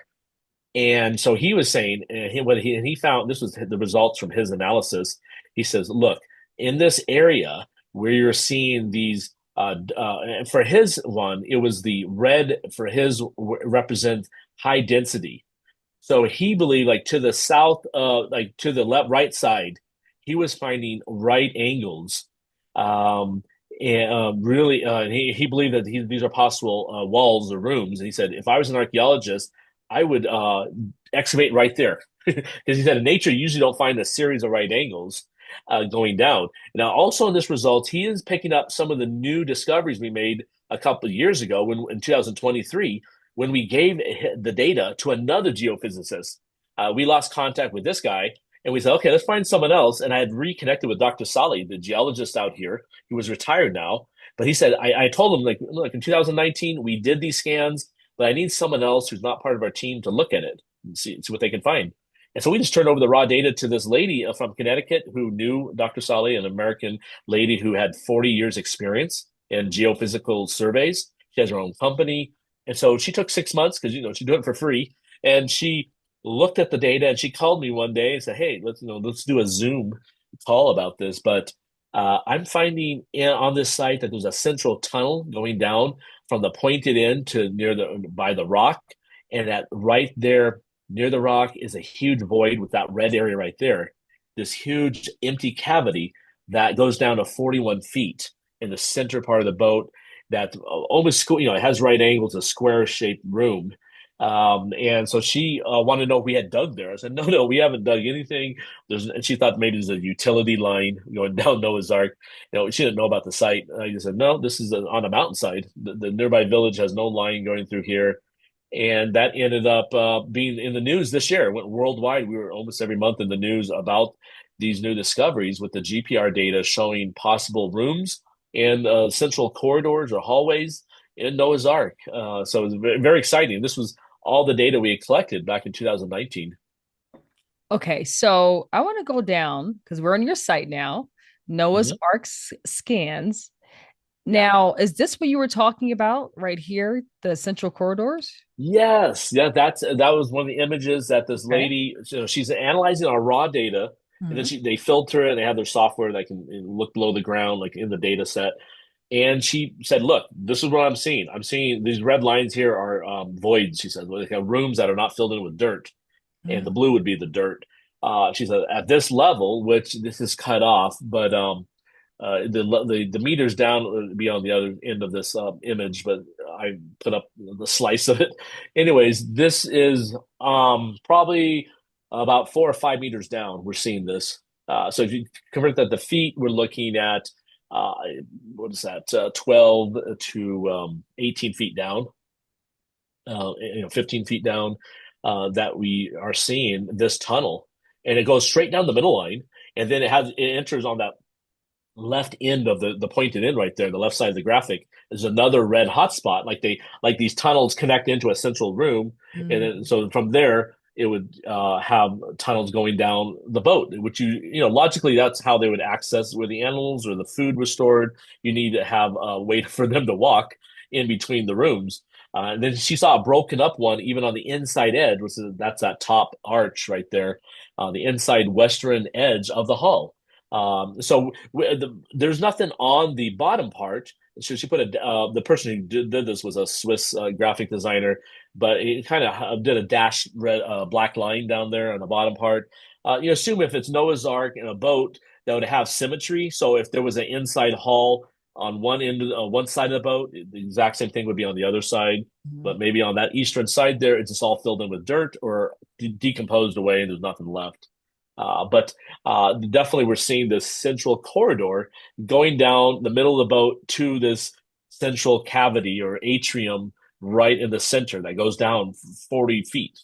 And so he was saying, he found, this was the results from his analysis. He says, look, in this area where you're seeing these, for his one, it was the red for his represent high density. So he believed, like to the south, like to the right side, he was finding right angles. And really, he believed that these are possible walls or rooms. And he said, if I was an archaeologist, I would excavate right there. Because he said in nature, you usually don't find a series of right angles going down. Now, also in this results, he is picking up some of the new discoveries we made a couple of years ago when in 2023, when we gave the data to another geophysicist. We lost contact with this guy, and we said, okay, let's find someone else. And I had reconnected with Dr. Sali, the geologist out here. He was retired now, but he said, I told him, like, look, in 2019, we did these scans, but I need someone else who's not part of our team to look at it and see what they can find. And so we just turned over the raw data to this lady from Connecticut who knew Dr. Sali, an American lady who had 40 years experience in geophysical surveys. She has her own company. And so she took 6 months because, she's doing it for free. And she looked at the data and she called me one day and said, hey, let's do a Zoom call about this. But I'm finding on this site that there's a central tunnel going down from the pointed end to by the rock. And that right there near the rock is a huge void with that red area right there. This huge empty cavity that goes down to 41 feet in the center part of the boat that almost, it has right angles, a square shaped room. And so she wanted to know if we had dug there. I said, no, we haven't dug anything. And she thought maybe there's a utility line going down Noah's Ark. She didn't know about the site. I just said, no, this is on a mountainside. The nearby village has no line going through here. And that ended up being in the news this year. It went worldwide. We were almost every month in the news about these new discoveries with the GPR data showing possible rooms and central corridors or hallways in Noah's Ark. So it was very, very exciting. This was all the data we had collected back in 2019. Okay, so I want to go down because we're on your site now. Noah's Mhm. Ark scans. Yeah. Now, is this what you were talking about right here, the central corridors? Yes, yeah, that was one of the images that this Okay. lady, she's analyzing our raw data, and then Mhm. they filter it and they have their software that can look below the ground, like in the data set. And she said, "Look, this is what I'm seeing. I'm seeing these red lines here are voids." She said, "Like rooms that are not filled in with dirt, and the Mhm. blue would be the dirt." She said, "At this level, which this is cut off, but the meters down would be on the other end of this image, but I put up the slice of it. Anyways, this is probably about 4 or 5 meters down. We're seeing this. So if you convert that to feet, we're looking at uh, what is that? 12 to 18 feet down. 15 feet down. That we are seeing this tunnel, and it goes straight down the middle line, and then it enters on that left end of the pointed end right there, the left side of the graphic is another red hotspot. Like these tunnels connect into a central room, and then Mhm. so from there it would have tunnels going down the boat, which logically that's how they would access where the animals or the food was stored. You need to have a way for them to walk in between the rooms. And then she saw a broken up one even on the inside edge, that's that top arch right there, the inside western edge of the hull. There's nothing on the bottom part. So she put the person who did this was a Swiss graphic designer, but he kind of did a dash red black line down there on the bottom part. You assume if it's Noah's Ark in a boat, that would have symmetry. So if there was an inside hull on one side of the boat, the exact same thing would be on the other side. Mhm. But maybe on that eastern side there, it's just all filled in with dirt or decomposed away, and there's nothing left. But definitely we're seeing this central corridor going down the middle of the boat to this central cavity or atrium right in the center that goes down 40 feet.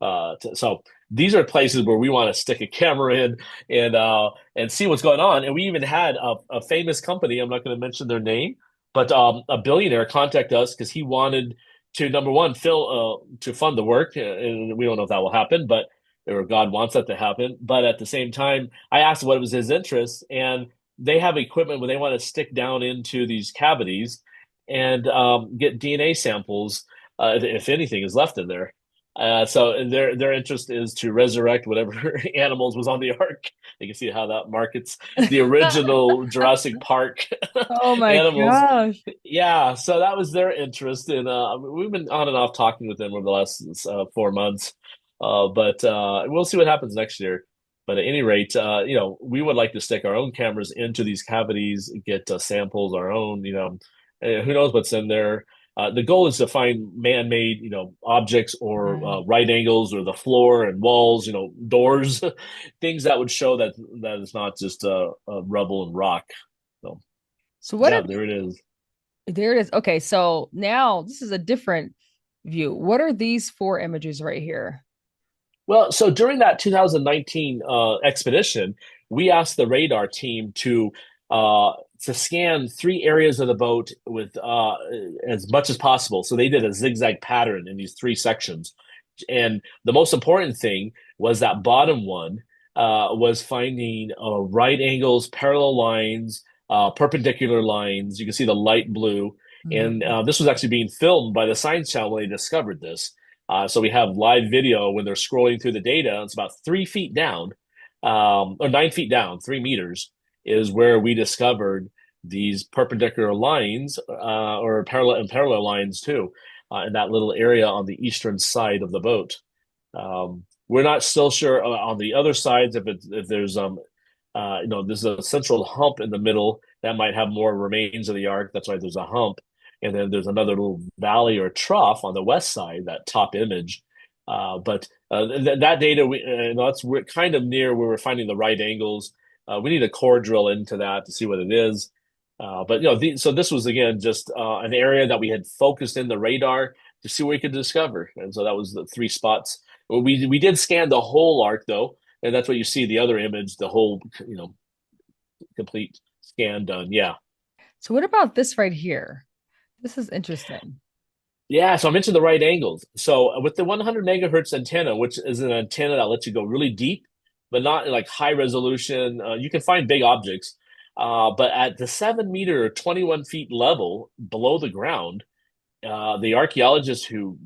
So these are places where we want to stick a camera in and see what's going on. And we even had a famous company, I'm not going to mention their name, but a billionaire contact us because he wanted to, number one, to fund the work. And we don't know if that will happen, but or God wants that to happen. But at the same time, I asked what was his interest, and they have equipment where they want to stick down into these cavities and get DNA samples, if anything is left in there. So their interest is to resurrect whatever animals was on the ark. You can see how that markets the original Jurassic Park Oh my animals. gosh. Yeah, so that was their interest, and we've been on and off talking with them over the last 4 months. But we'll see what happens next year. But at any rate, we would like to stick our own cameras into these cavities, get samples our own. Who knows what's in there. The goal is to find man-made, objects or Right. right angles or the floor and walls, doors, things that would show that it's not just rubble and rock. So So what yeah, are there it is. there it is. Okay, so now this is a different view. What are these four images right here? Well, so during that 2019 expedition, we asked the radar team to scan three areas of the boat with as much as possible. So they did a zigzag pattern in these three sections, and the most important thing was that bottom one was finding right angles, parallel lines, perpendicular lines. You can see the light blue, and Mhm. this was actually being filmed by the Science Channel when they discovered this. So we have live video when they're scrolling through the data. It's about 3 feet down, or 9 feet down, 3 meters is where we discovered these perpendicular lines, or parallel lines too, in that little area on the eastern side of the boat. We're not still sure on the other sides if there's there's a central hump in the middle that might have more remains of the ark. That's why there's a hump. And then there's another little valley or trough on the west side, that top image. But that data, we're kind of near where we're finding the right angles. We need a core drill into that to see what it is. So this was again just an area that we had focused in the radar to see what we could discover, and so that was the three spots. We did scan the whole arc though, and that's what you see the other image, the whole complete scan done. Yeah. So what about this right here? This is interesting. Yeah, so I mentioned the right angles. So with the 100 megahertz antenna, which is an antenna that lets you go really deep, but not like high resolution, you can find big objects. But at the 7 meter or 21 feet level below the ground, the archaeologist who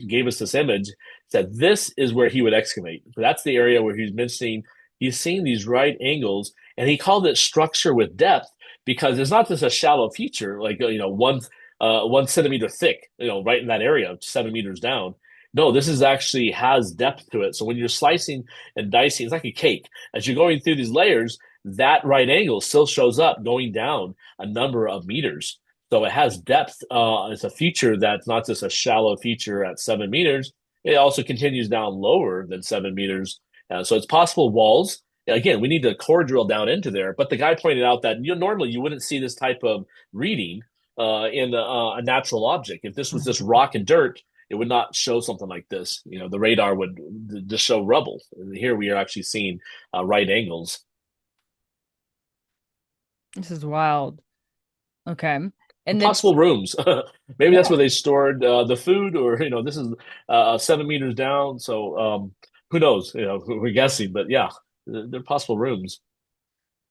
gave us this image said this is where he would excavate. So that's the area where he's mentioning he's seeing these right angles, and he called it structure with depth because it's not just a shallow feature like 1 centimeter thick, right in that area, 7 meters down. No, this is actually has depth to it. So when you're slicing and dicing, it's like a cake. As you're going through these layers, that right angle still shows up going down a number of meters. So it has depth. It's a feature that's not just a shallow feature at 7 meters. It also continues down lower than 7 meters. So it's possible walls. Again, we need to core drill down into there. But the guy pointed out that normally you wouldn't see this type of reading in a natural object. If this was just Mhm. rock and dirt, it would not show something like this. The radar would just show rubble. Here we are actually seeing right angles. This is wild. Okay. And then Possible rooms. Maybe that's yeah. where they stored the food, or this is 7 meters down. So who knows? We're guessing, but yeah, they're possible rooms.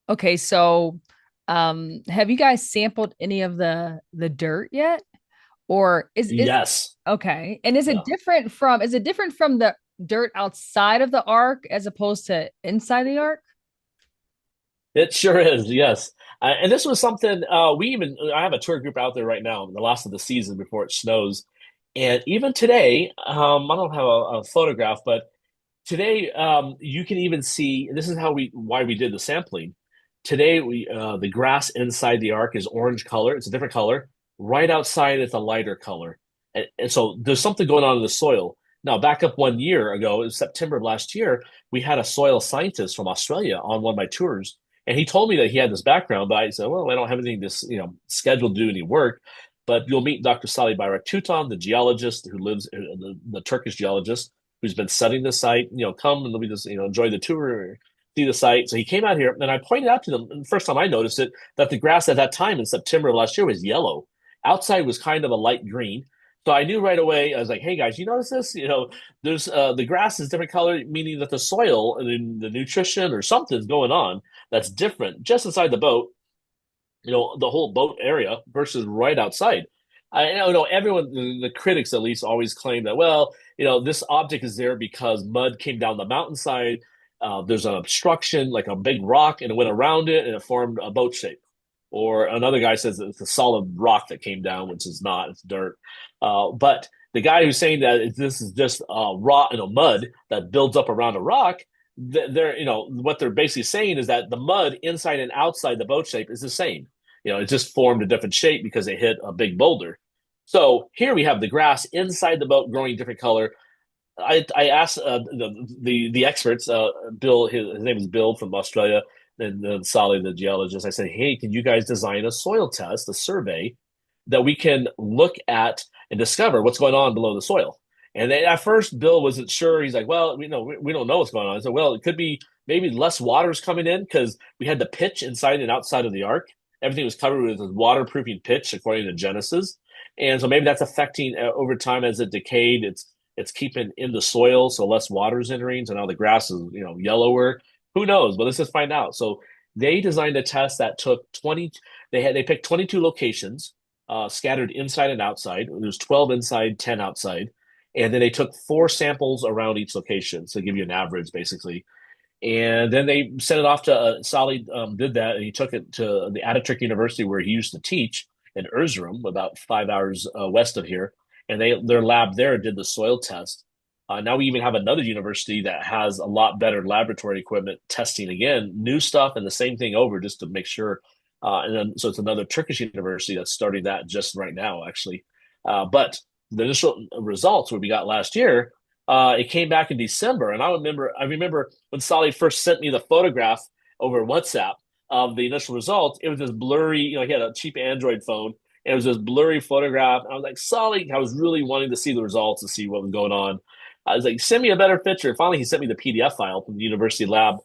Okay, so have you guys sampled any of the dirt yet? Or is Yes. okay. And is it Yeah. different from the dirt outside of the ark as opposed to inside the ark? It sure is, yes. And this was something I have a tour group out there right now, the last of the season before it snows. And even today, I don't have a photograph, but today you can even see, this is why we did the sampling. Today, the grass inside the ark is orange color. It's a different color. Right outside, it's a lighter color. And so there's something going on in the soil. Now, back up 1 year ago, in September of last year, we had a soil scientist from Australia on one of my tours, and he told me that he had this background. But I said, well, I don't have anything to scheduled to do any work. But you'll meet Dr. Salih Bayrak-Tutan, the geologist who lives, the Turkish geologist who's been studying the site. Come and let me just enjoy the tour, see the site. So he came out here, and I pointed out to them the first time I noticed it that the grass at that time in September of last year was yellow. Outside was kind of a light green. So I knew right away. I was like, "Hey guys, you notice this? There's the grass is different color, meaning that the soil and the nutrition or something's going on that's different just inside the boat. The whole boat area versus right outside." I know everyone, the critics at least, always claim that, well, this object is there because mud came down the mountainside. There's an obstruction, like a big rock, and it went around it and it formed a boat shape. Or another guy says it's a solid rock that came down, which is not, it's dirt. But the guy who's saying that this is just rock, mud that builds up around a rock, what they're basically saying is that the mud inside and outside the boat shape is the same. It just formed a different shape because it hit a big boulder. So here we have the grass inside the boat growing different color. I asked the experts, Bill, his name is Bill from Australia, and then Sally, the geologist. I said, hey, can you guys design a soil test, a survey that we can look at and discover what's going on below the soil? And then at first, Bill wasn't sure. He's like, well, we don't know what's going on. I said, well, it could be maybe less water's coming in because we had the pitch inside and outside of the ark. Everything was covered with waterproofing pitch according to Genesis. And so maybe that's affecting over time as it decayed. It's keeping in the soil, so less water's entering. So now the grass is, yellower. Who knows? But let's just find out. So they designed a test that took 20. They picked 22 locations, scattered inside and outside. There's 12 inside, 10 outside, and then they took four samples around each location, so give you an average basically. And then they sent it off to Solly did that, and he took it to the Ataturk University where he used to teach in Erzurum, about 5 hours west of here. And their lab there did the soil test. Now we even have another university that has a lot better laboratory equipment testing again, new stuff, and the same thing over just to make sure. And then so it's another Turkish university that's starting that just right now, actually. But the initial results, what we got last year, it came back in December, and I remember when Sally first sent me the photograph over WhatsApp of the initial results. It was this blurry, he had a cheap Android phone. And it was this blurry photograph. And I was like, Sally, I was really wanting to see the results and see what was going on. I was like, send me a better picture. Finally, he sent me the PDF file from the university lab.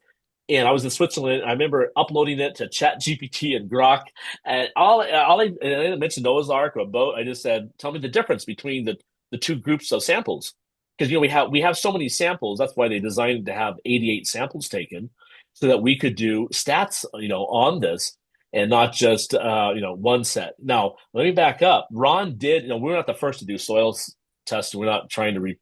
And I was in Switzerland. I remember uploading it to Chat GPT and Grok. And I didn't mention Noah's Ark or a boat. I just said, tell me the difference between the two groups of samples. Because we have so many samples. That's why they designed to have 88 samples taken, so that we could do stats, on this and not just one set. Now, let me back up. Ron did. We're not the first to do soil tests. We're not trying to. We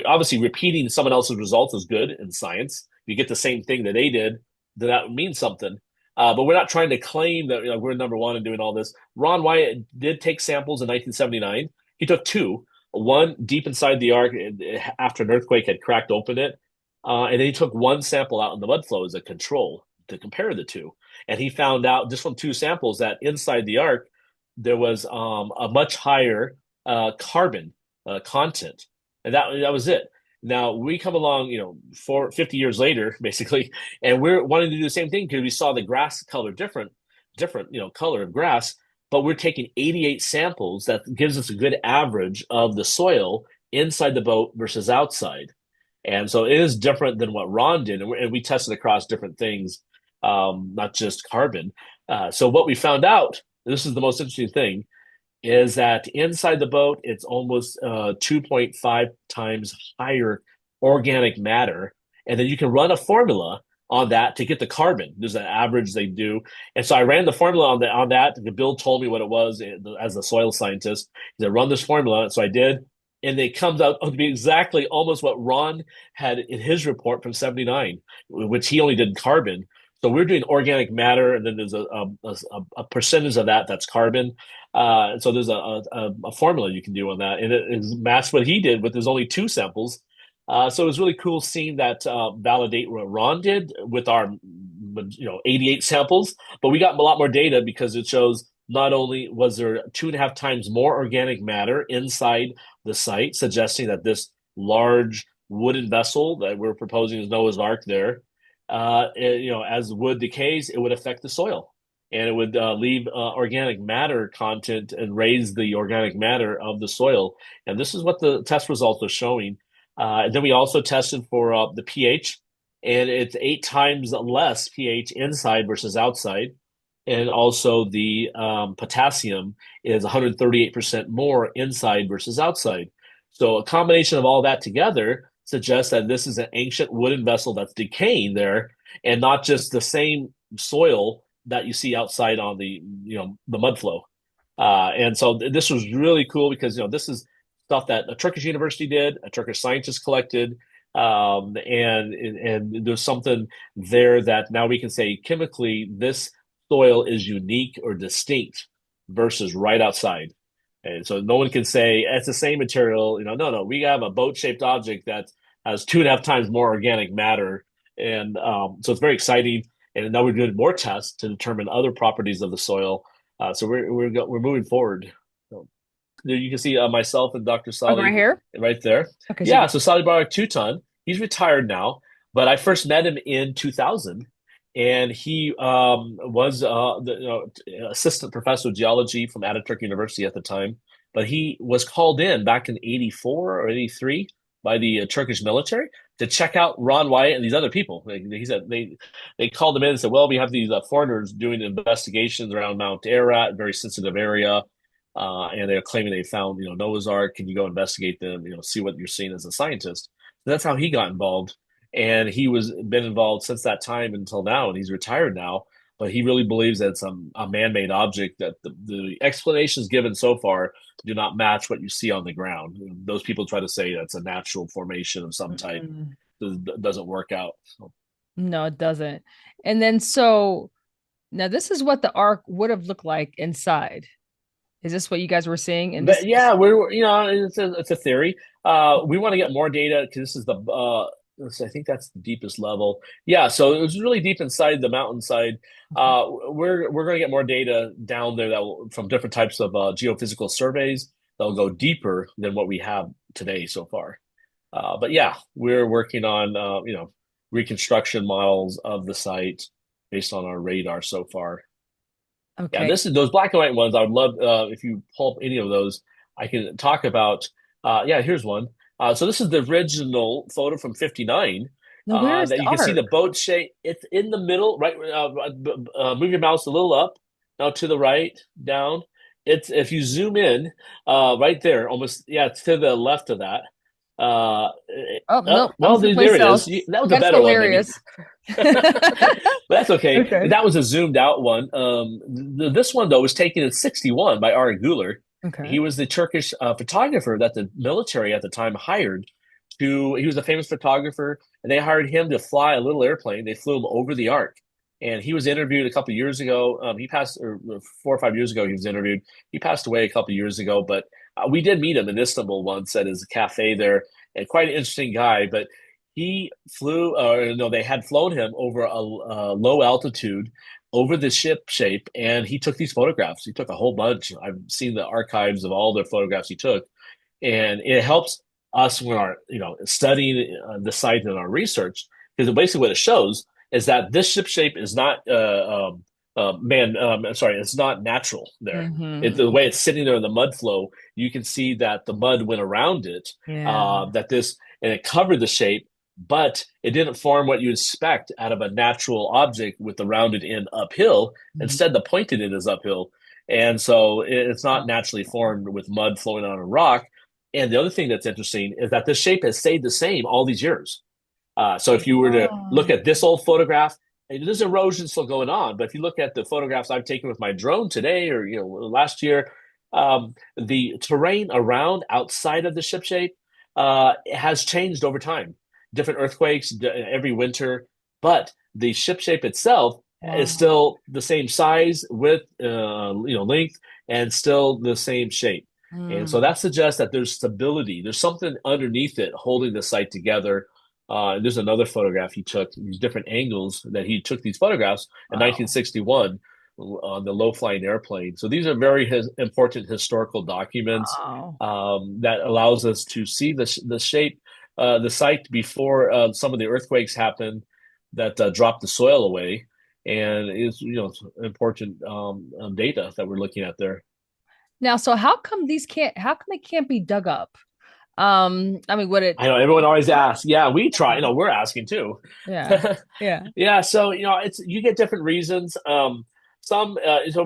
obviously repeating someone else's results is good in science. If you get the same thing that they did, then that means something. But we're not trying to claim that we're number one in doing all this. Ron Wyatt did take samples in 1979. He took two. One deep inside the ark after an earthquake had cracked open it, and then he took one sample out in the mud flow as a control to compare the two. And he found out just from two samples that inside the ark there was a much higher carbon content, and that was it. Now we come along, 50 years later, basically, and we're wanting to do the same thing because we saw the grass color different, color of grass, but we're taking 88 samples that gives us a good average of the soil inside the boat versus outside. And so it is different than what Ron did. And we tested across different things, not just carbon. So what we found out, this is the most interesting thing, is that inside the boat, it's almost 2.5 times higher organic matter. And then you can run a formula on that to get the carbon. There's an average they do. And so I ran the formula on that. Bill told me what it was as a soil scientist. He said, run this formula. So I did. And it comes out to be exactly almost what Ron had in his report from 79, which he only did carbon. So we're doing organic matter, and then there's a percentage of that that's carbon. So there's a formula you can do on that, and it matched what he did with there's only two samples. So it was really cool seeing that validate what Ron did with our 88 samples, but we got a lot more data because it shows not only was there 2.5 times more organic matter inside the site, suggesting that this large wooden vessel that we're proposing as Noah's Ark there, as wood decays, it would affect the soil, and it would leave organic matter content and raise the organic matter of the soil. And this is what the test results are showing. And then we also tested for the pH, and it's 8 times less pH inside versus outside. And also the potassium is 138% more inside versus outside. So a combination of all that together suggests that this is an ancient wooden vessel that's decaying there, and not just the same soil that you see outside on the mud flow. And so this was really cool because this is stuff that a Turkish university did, a Turkish scientist collected, and there's something there that now we can say chemically this soil is unique or distinct versus right outside. And so no one can say it's the same material. No, we have a boat-shaped object that has 2.5 times more organic matter, and so it's very exciting. And now we're doing more tests to determine other properties of the soil. So we're moving forward. So. There you can see myself and Dr. Oh, right Sali here. right there. Okay, so you Yeah, can. so Sali Barak Tutan, he's retired now, but I first met him in 2000, and he was the assistant professor of geology from Ataturk University at the time. But he was called in back in 84 or 83 by the Turkish military to check out Ron Wyatt and these other people. He said they called him in and said, "Well, we have these foreigners doing investigations around Mount Ararat, a very sensitive area, and they're claiming they found Noah's Ark. Can you go investigate them? See what you're seeing as a scientist." So that's how he got involved, and he was been involved since that time until now, and he's retired now. But he really believes that it's a man-made object, that the explanations given so far do not match what you see on the ground. Those people try to say that's a natural formation of some type. Mm, It doesn't work out. So. no, it doesn't. And then so now this is what the ark would have looked like inside. Is this what you guys were seeing? And But this yeah, is we're it's a theory. We want to get more data because this is the I think that's the deepest level. Yeah, so it was really deep inside the mountainside. okay. We're going to get more data down there from different types of geophysical surveys that'll go deeper than what we have today so far. But yeah, we're working on reconstruction models of the site based on our radar so far. Yeah, Okay. this is those black and white ones. I would love if you pull up any of those. I can talk about. Yeah, here's one. So this is the original photo from '59. Now where is That the you can see the ark? boat shape. It's in the middle, right? Move your mouse a little up, now to the right, down. It's if you zoom in, right there, almost yeah, to the left of that. Oh no, I'm Well, there someplace it is. else. That was a That's better one than you. hilarious. That's okay. Okay. That was a zoomed out one. This one though was taken in '61 by Ari Guler. Okay. He was the Turkish photographer that the military at the time hired to. He was a famous photographer, and they hired him to fly a little airplane. They flew him over the Ark, and he was interviewed a couple of years ago. He passed, or 4 or 5 years ago, he was interviewed. He passed away a couple of years ago, but we did meet him in Istanbul once at his cafe there, and quite an interesting guy. But he flew, no, they had flown him over a low altitude over the ship shape, and he took these photographs. He took a whole bunch. I've seen the archives of all the photographs he took, and it helps us when our studying the site and our research, because basically what it shows is that this ship shape is not sorry, it's not natural there. The Hmm. way it's sitting there in the mud flow, you can see that the mud went around it, Yeah. and it covered the shape, but it didn't form what you expect out of a natural object with the rounded end uphill. Mhm. Instead, the pointed end is uphill. And so it's not Oh. naturally formed with mud flowing on a rock. And the other thing that's interesting is that this shape has stayed the same all these years. So if you were to look Oh. at this old photograph, there's erosion still going on. But if you look at the photographs I've taken with my drone today or last year, the terrain around outside of the ship shape has changed over time. Different earthquakes every winter, but the ship shape itself is Wow. still the same size, width, length, and still the same shape. And so Mm. that suggests that there's stability. There's something underneath it holding the site together. There's another photograph he took, these different angles that he took these photographs in Wow. 1961 on the low flying airplane. So these are very important historical documents Wow. that allows us to see the shape, the site before some of the earthquakes happened that dropped the soil away. And it's important data that we're looking at there. Now, so how come they can't be dug up? I mean, would it I know everyone always asks. Yeah, we try. yeah, We're asking too. yeah, yeah, Yeah, so it's you get different reasons. So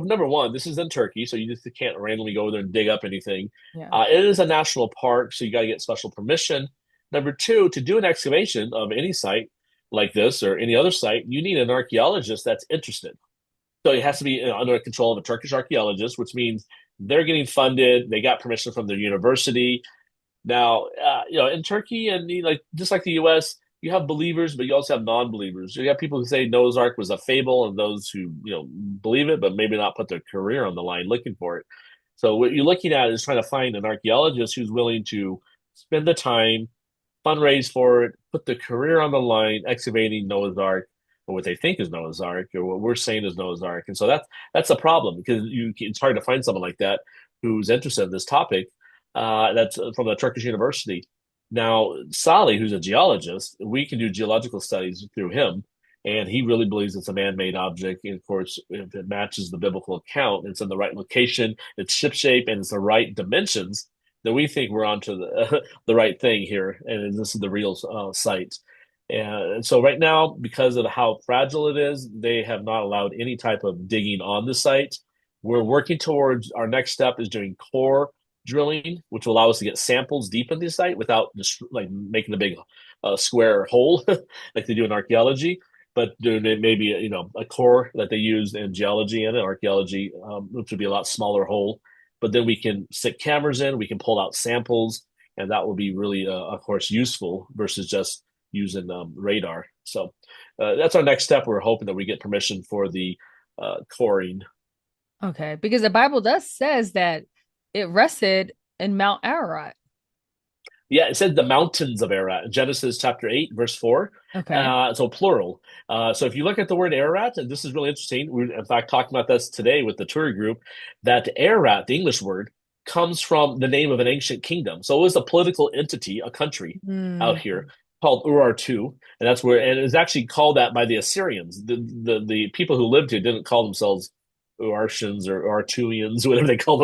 number one, this is in Turkey, so you just can't randomly go there and dig up anything. yeah. It is a national park, so you got to get special permission. Number two, to do an excavation of any site like this or any other site, you need an archaeologist that's interested. So it has to be under control of a Turkish archaeologist, which means they're getting funded. They got permission from their university. Now, in Turkey and just like the U.S., you have believers, but you also have non-believers. You have people who say Noah's Ark was a fable, and those who believe it, but maybe not put their career on the line looking for it. So what you're looking at is trying to find an archaeologist who's willing to spend the time, fundraise for it, put the career on the line, excavating Noah's Ark, or what they think is Noah's Ark, or what we're saying is Noah's Ark. And so that's a problem because it's hard to find someone like that. who's interested in this topic. That's from a Turkish university. Now, Salih, who's a geologist, we can do geological studies through him, and he really believes it's a man-made object. And of course, if it matches the biblical account, it's in the right location, it's ship-shape, and it's the right dimensions, then we think we're onto the the right thing here, and this is the real site. And so right now, because of how fragile it is, they have not allowed any type of digging on the site. We're working towards our next step is doing core drilling, which will allow us to get samples deep in the site without just like making a big square hole like they do in archaeology, but doing maybe a core that they use in geology and in archaeology, which would be a lot smaller hole. But then we can stick cameras in, we can pull out samples, and that will be really, of course, useful versus just using radar. So that's our next step. We're hoping that we get permission for the coring. Okay, because the Bible does says that it rested in Mount Ararat. Yeah, it said the mountains of Ararat, Genesis chapter 8, verse 4. Okay. So plural. So if you look at the word Ararat, and this is really interesting. We're in fact talking about this today with the tour group, that Ararat, the English word, comes from the name of an ancient kingdom. So it was a political entity, a country out Mm, here called Urartu, and that's where, and it's actually called that by the Assyrians. The people who lived here didn't call themselves Uartians or Artuians, whatever they call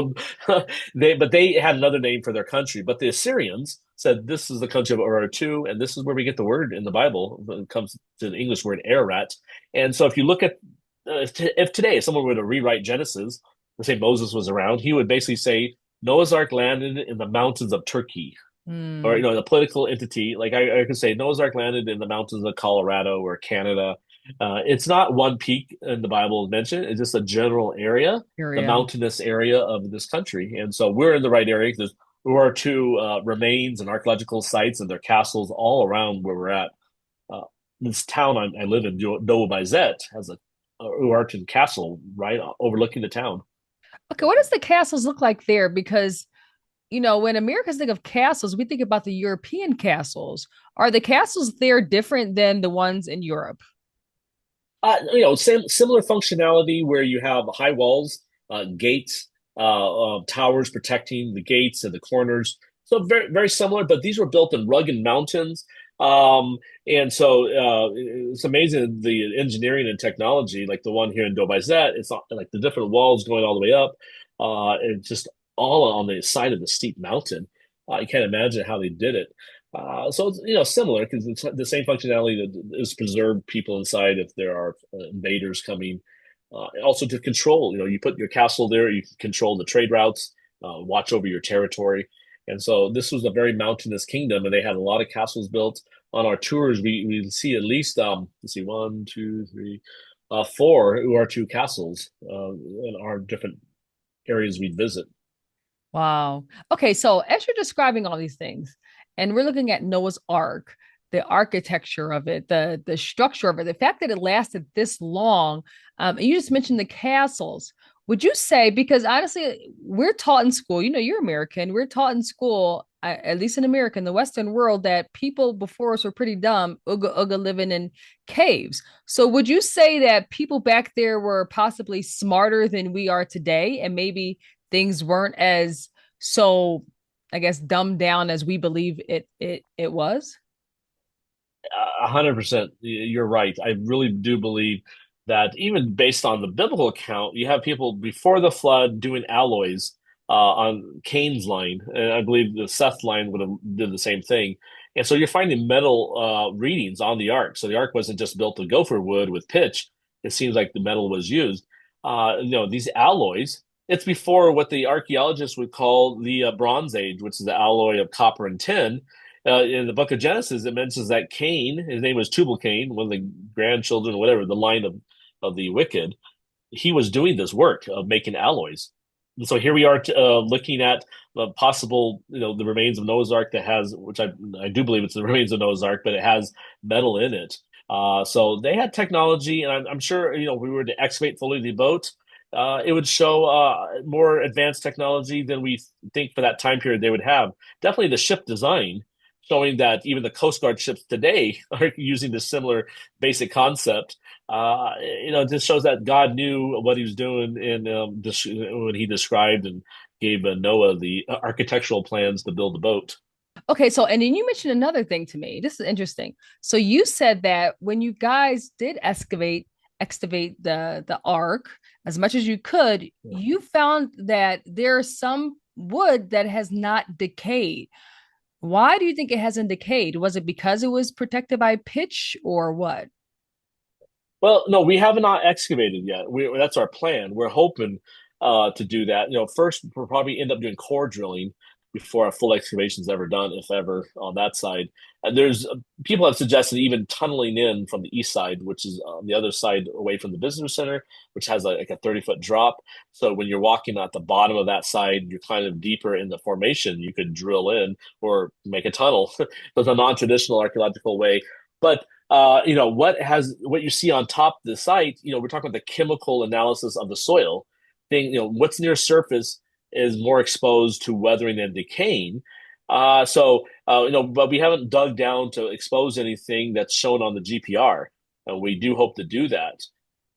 them. They had another name for their country. But the Assyrians said this is the country of Urartu, and this is where we get the word in the Bible when it comes to the English word Ararat. And so if you look at if today if someone were to rewrite Genesis, let's say Moses was around, he would basically say Noah's Ark landed in the mountains of Turkey, or mm, the political entity. Like I could say Noah's Ark landed in the mountains of Colorado or Canada. It's not one peak in the Bible mentioned. It's just a general area, the area. mountainous area of this country. And so we're in the right area. There are two remains and archaeological sites and their castles all around where we're at. Uh, this town I live in, Doe Bayzet, has a Urartian castle right overlooking the town. Okay, what does the castles look like there? Because when Americans think of castles, we think about the European castles. Are the castles there different than the ones in Europe? Similar functionality where you have high walls, gates, towers protecting the gates and the corners. So very, very similar, but these were built in rugged mountains. And so it's amazing the engineering and technology, like the one here in Dobizet, it's like the different walls going all the way up. And just all on the side of the steep mountain. You can't imagine how they did it. So it's similar because it's the same functionality that is preserved people inside if there are invaders coming. Also to control, you put your castle there, you can control the trade routes, watch over your territory. And so this was a very mountainous kingdom, and they had a lot of castles built. On our tours, we see at least let's see, one, two, three, four Urartu castles in our different areas we visit. Wow. Okay, so as you're describing all these things, and we're looking at Noah's Ark, the architecture of it, the structure of it, the fact that it lasted this long, and you just mentioned the castles. Would you say, because honestly, we're taught in school, you're American, we're taught in school, at least in America, in the Western world, that people before us were pretty dumb, Uga Uga living in caves. So would you say that people back there were possibly smarter than we are today, and maybe things weren't as so, I guess, dumbed down as we believe it was? 100%. You're right. I really do believe that even based on the biblical account, you have people before the flood doing alloys on Cain's line, and I believe the Seth line would have did the same thing. And so you're finding metal readings on the ark. So the ark wasn't just built of gopher wood with pitch. It seems like the metal was used. These alloys. It's before what the archaeologists would call the Bronze Age, which is the alloy of copper and tin. In the book of Genesis, it mentions that Cain, his name was Tubal Cain, one of the grandchildren or whatever, the line of the wicked, he was doing this work of making alloys. And so here we are looking at the possible, the remains of Noah's Ark that has, which I do believe it's the remains of Noah's Ark, but it has metal in it. So they had technology, and I'm sure, if we were to excavate fully the boat, it would show more advanced technology than we think for that time period they would have. Definitely the ship design showing that even the Coast Guard ships today are using this similar basic concept. It just shows that God knew what he was doing in when he described and gave Noah the architectural plans to build the boat. Okay, so and then you mentioned another thing to me. This is interesting. So you said that when you guys did excavate the ark as much as you could, Yeah. you found that there's some wood that has not decayed. Why do you think it hasn't decayed? Was it because it was protected by pitch or what? Well, no, we have not excavated yet. That's our plan. We're hoping to do that. First we'll probably end up doing core drilling before a full excavation is ever done, if ever, on that side. And there's people have suggested even tunneling in from the east side, which is on the other side away from the visitor center, which has like a 30-foot drop. So when you're walking at the bottom of that side, you're kind of deeper in the formation. You could drill in or make a tunnel. So it's a non-traditional archaeological way. But what you see on top of the site, we're talking about the chemical analysis of the soil thing. What's near surface is more exposed to weathering and decaying. But we haven't dug down to expose anything that's shown on the GPR, and we do hope to do that.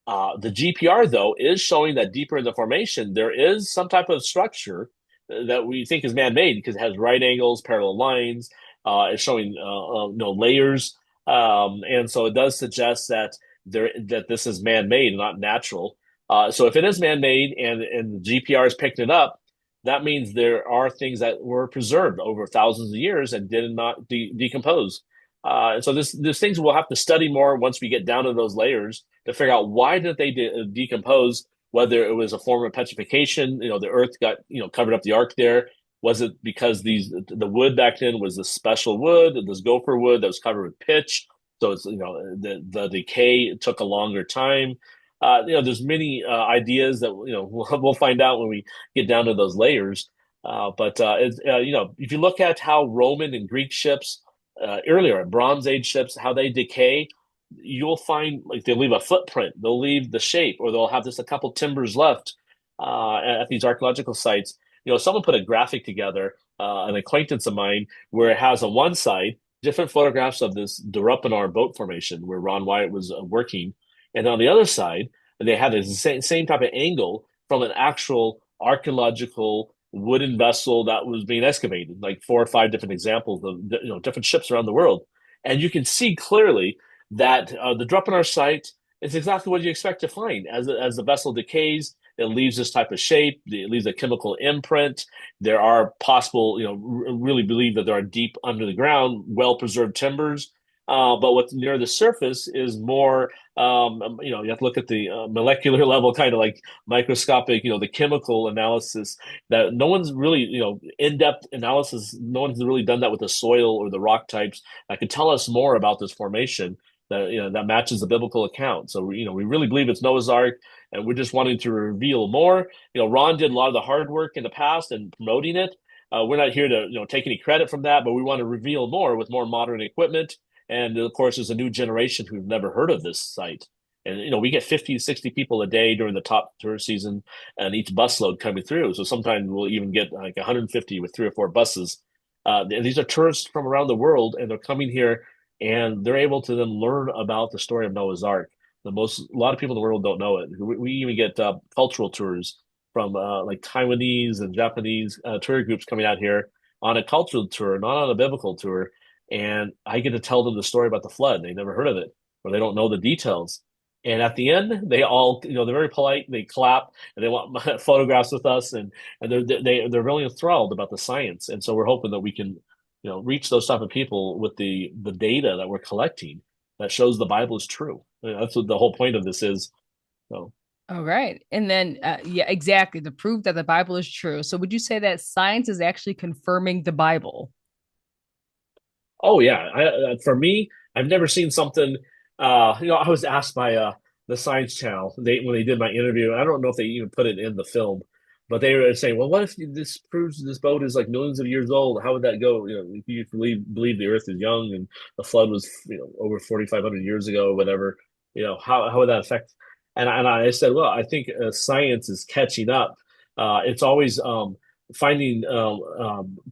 The GPR, though, is showing that deeper in the formation, there is some type of structure that we think is man-made because it has right angles, parallel lines. It's showing layers, and so it does suggest that this is man-made, not natural. So if it is man-made and the GPR is picking it up, that means there are things that were preserved over thousands of years and did not decompose. And so there's things we'll have to study more once we get down to those layers to figure out why did they decompose, whether it was a form of petrification, the earth got, covered up the ark there. Was it because the wood back then was this special wood, this gopher wood that was covered with pitch? So it's, the decay took a longer time. There's many ideas that, we'll find out when we get down to those layers. If you look at how Roman and Greek ships earlier, Bronze Age ships, how they decay, you'll find like they'll leave a footprint, they'll leave the shape, or they'll have just a couple timbers left at these archaeological sites. Someone put a graphic together, an acquaintance of mine, where it has on one side different photographs of this Drupanar boat formation where Ron Wyatt was working, and on the other side, they had the same type of angle from an actual archaeological wooden vessel that was being excavated, like 4 or 5 different examples of different ships around the world, and you can see clearly that the Drupanar site is exactly what you expect to find as the vessel decays. It leaves this type of shape. It leaves a chemical imprint. There are possible, really believe that there are deep under the ground, well-preserved timbers. But what's near the surface is more, you have to look at the molecular level, kind of like microscopic, the chemical analysis that no one's really, in-depth analysis. No one's really done that with the soil or the rock types that could tell us more about this formation that matches the biblical account. So we really believe it's Noah's Ark, and we're just wanting to reveal more. Ron did a lot of the hard work in the past and promoting it. We're not here to take any credit from that, but we want to reveal more with more modern equipment. And of course, there's a new generation who've never heard of this site. And we get 50 to 60 people a day during the top tourist season, and each busload coming through. So sometimes we'll even get like 150 with 3 or 4 buses. And these are tourists from around the world, and they're coming here, and they're able to then learn about the story of Noah's Ark. A lot of people in the world don't know it. We even get cultural tours from like Taiwanese and Japanese tour groups coming out here on a cultural tour, not on a biblical tour. And I get to tell them the story about the flood. They never heard of it, or they don't know the details. And at the end, they all, they're very polite. They clap and they want photographs with us, and they're really enthralled about the science. And so we're hoping that we can, reach those type of people with the data that we're collecting that shows the Bible is true. I mean, that's what the whole point of this is. So, All right. And then, yeah, exactly. The proof that the Bible is true. So would you say that science is actually confirming the Bible? oh yeah, for me, I've never seen something. I was asked by the Science Channel when they did my interview. I don't know if they even put it in the film, but they were saying, "Well, what if this proves this boat is like millions of years old? How would that go? If you believe the Earth is young and the flood was over 4,500 years ago, or whatever. How would that affect?" And I said, "Well, I think science is catching up. It's always finding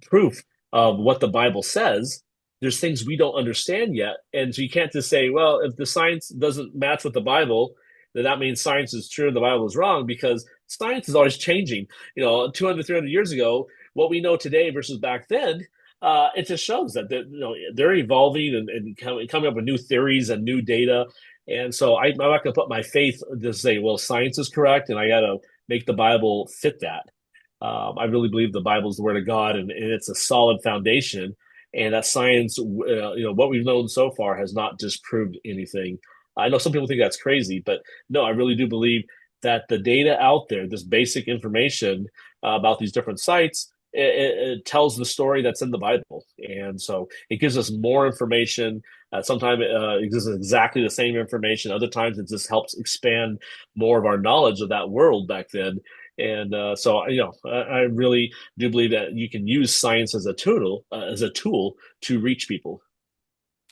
proof of what the Bible says. There's things we don't understand yet. And so you can't just say, well, if the science doesn't match with the Bible, then that means science is true and the Bible is wrong, because science is always changing. 200, 300 years ago, what we know today versus back then, it just shows that they're evolving and coming up with new theories and new data. And so I'm not going to put my faith to say, well, science is correct, and I got to make the Bible fit that. I really believe the Bible is the Word of God, and it's a solid foundation. And that science, what we've known so far has not disproved anything. I know some people think that's crazy, but no, I really do believe that the data out there, this basic information about these different sites, it tells the story that's in the Bible. And so it gives us more information. Sometimes it gives us exactly the same information. Other times it just helps expand more of our knowledge of that world back then. And I really do believe that you can use science as a tool to reach people.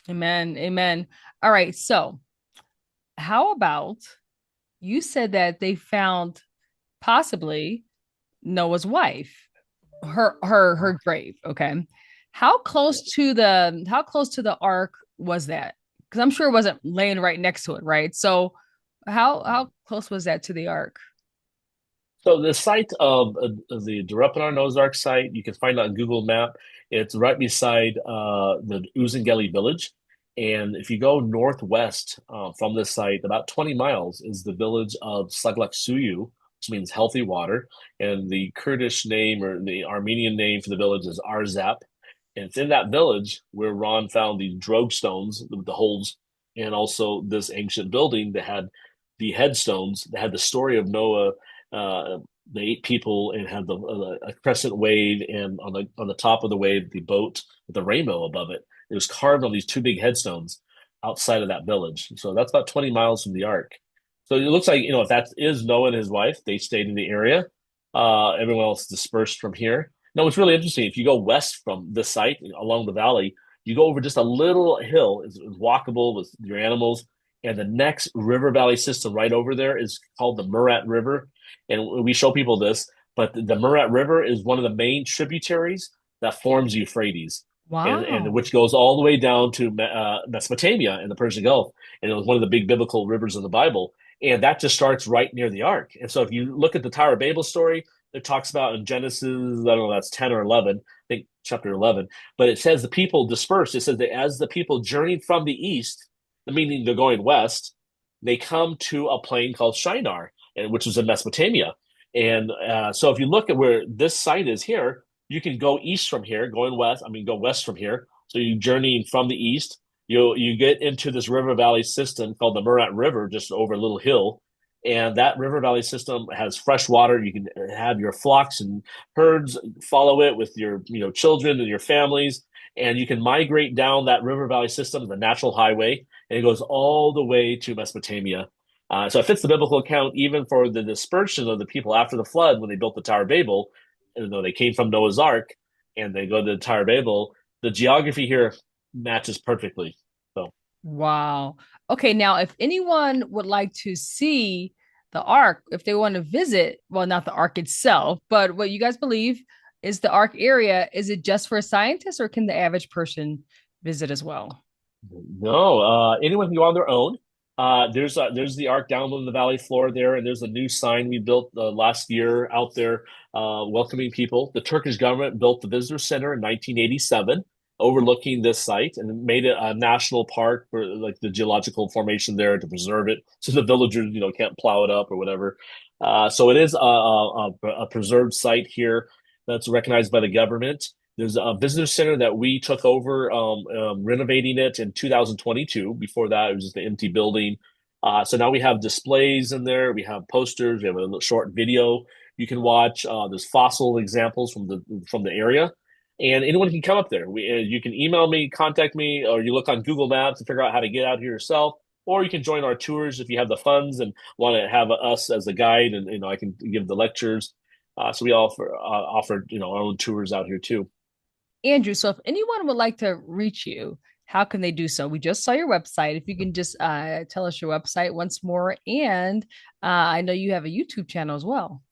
Amen. Amen. All right. So, how about you said that they found possibly Noah's wife, her grave. Okay. How close to the ark was that? Because I'm sure it wasn't laying right next to it, right? So how close was that to the ark? So the site of the Duruppanar Noah's Ark site, you can find on Google Map. It's right beside the Uzungeli village. And if you go northwest from this site, about 20 miles is the village of Saglak Suyu, which means healthy water. And the Kurdish name or the Armenian name for the village is Arzap. And it's in that village where Ron found these drogue stones with the holes, and also this ancient building that had the headstones that had the story of Noah, uh, the eight people, and had a crescent wave, and on the top of the wave, the boat with the rainbow above it. It was carved on these two big headstones outside of that village. So that's about 20 miles from the Ark. So it looks like, if that is Noah and his wife, they stayed in the area. Everyone else dispersed from here. Now, what's really interesting, if you go west from this site along the valley, you go over just a little hill. It's walkable with your animals. And the next river valley system right over there is called the Murat River. And we show people this, but the Murat River is one of the main tributaries that forms Euphrates, and Wow. which goes all the way down to Mesopotamia and the Persian Gulf. And it was one of the big biblical rivers in the Bible. And that just starts right near the Ark. And so if you look at the Tower of Babel story, it talks about in Genesis, I don't know, that's 10 or 11, I think chapter 11, but it says the people dispersed. It says that as the people journeyed from the east, meaning they're going west, they come to a plain called Shinar, which is in Mesopotamia. And so if you look at where this site is here, you can go east from here, going west. I mean, go west from here. So you journeying from the east, you get into this river valley system called the Murat River, just over a little hill. And that river valley system has fresh water. You can have your flocks and herds follow it with your children and your families, and you can migrate down that river valley system, the natural highway, and it goes all the way to Mesopotamia. So it fits the biblical account even for the dispersion of the people after the flood when they built the Tower of Babel. Even though they came from Noah's Ark and they go to the Tower of Babel, the geography here matches perfectly. So Wow. Okay, now if anyone would like to see the Ark, if they want to visit, well, not the Ark itself, but what you guys believe is the Ark area, is it just for scientists or can the average person visit as well? no, anyone can go on their own. There's the Ark down on the valley floor there, and there's a new sign we built last year out there welcoming people. The Turkish government built the visitor center in 1987, overlooking this site, and made it a national park for like the geological formation there to preserve it, so the villagers can't plow it up or whatever. So it is a preserved site here that's recognized by the government. There's a visitor center that we took over, renovating it in 2022. Before that, it was just an empty building. So now we have displays in there. We have posters. We have a short video you can watch. There's fossil examples from the area, and anyone can come up there. You can email me, contact me, or you look on Google Maps to figure out how to get out here yourself. Or you can join our tours if you have the funds and want to have us as a guide, and I can give the lectures. So we offer our own tours out here too. Andrew, so if anyone would like to reach you, how can they do so? We just saw your website. If you can just tell us your website once more. And I know you have a YouTube channel as well.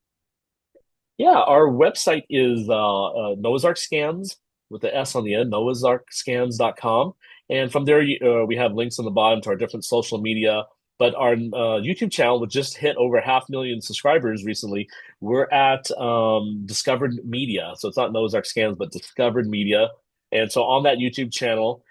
Yeah, our website is Noah's Ark Scans with the S on the end, noahsarkscans.com. And from there, we have links on the bottom to our different social media. But our YouTube channel, which just hit over 500,000 subscribers recently, we're at Discovered Media. So it's not Noah's Ark Scans, but Discovered Media. And so on that YouTube channel,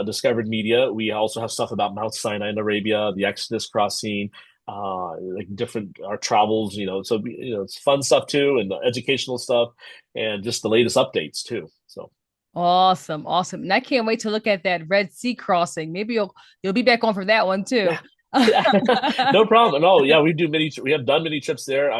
Discovered Media, we also have stuff about Mount Sinai in Arabia, the Exodus crossing, like different our travels. So it's fun stuff too, and educational stuff, and just the latest updates too. So. Awesome, awesome. And I can't wait to look at that Red Sea crossing. Maybe you'll be back on for that one too. Yeah. Yeah. No problem. No, yeah, we have done many trips there.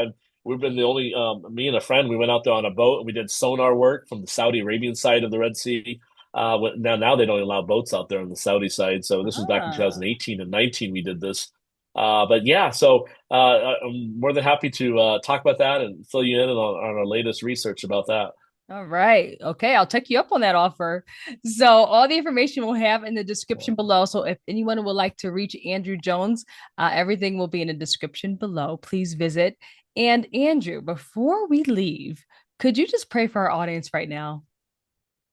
We've been the only me and a friend, we went out there on a boat and we did sonar work from the Saudi Arabian side of the Red Sea. Now they don't allow boats out there on the Saudi side. So this was back in 2018 and 19 we did this. But yeah, so I'm more than happy to talk about that and fill you in on our latest research about that. All right. Okay. I'll take you up on that offer. So all the information we'll have in the description below. So if anyone would like to reach Andrew Jones, everything will be in the description below. Please visit. And Andrew, before we leave, could you just pray for our audience right now?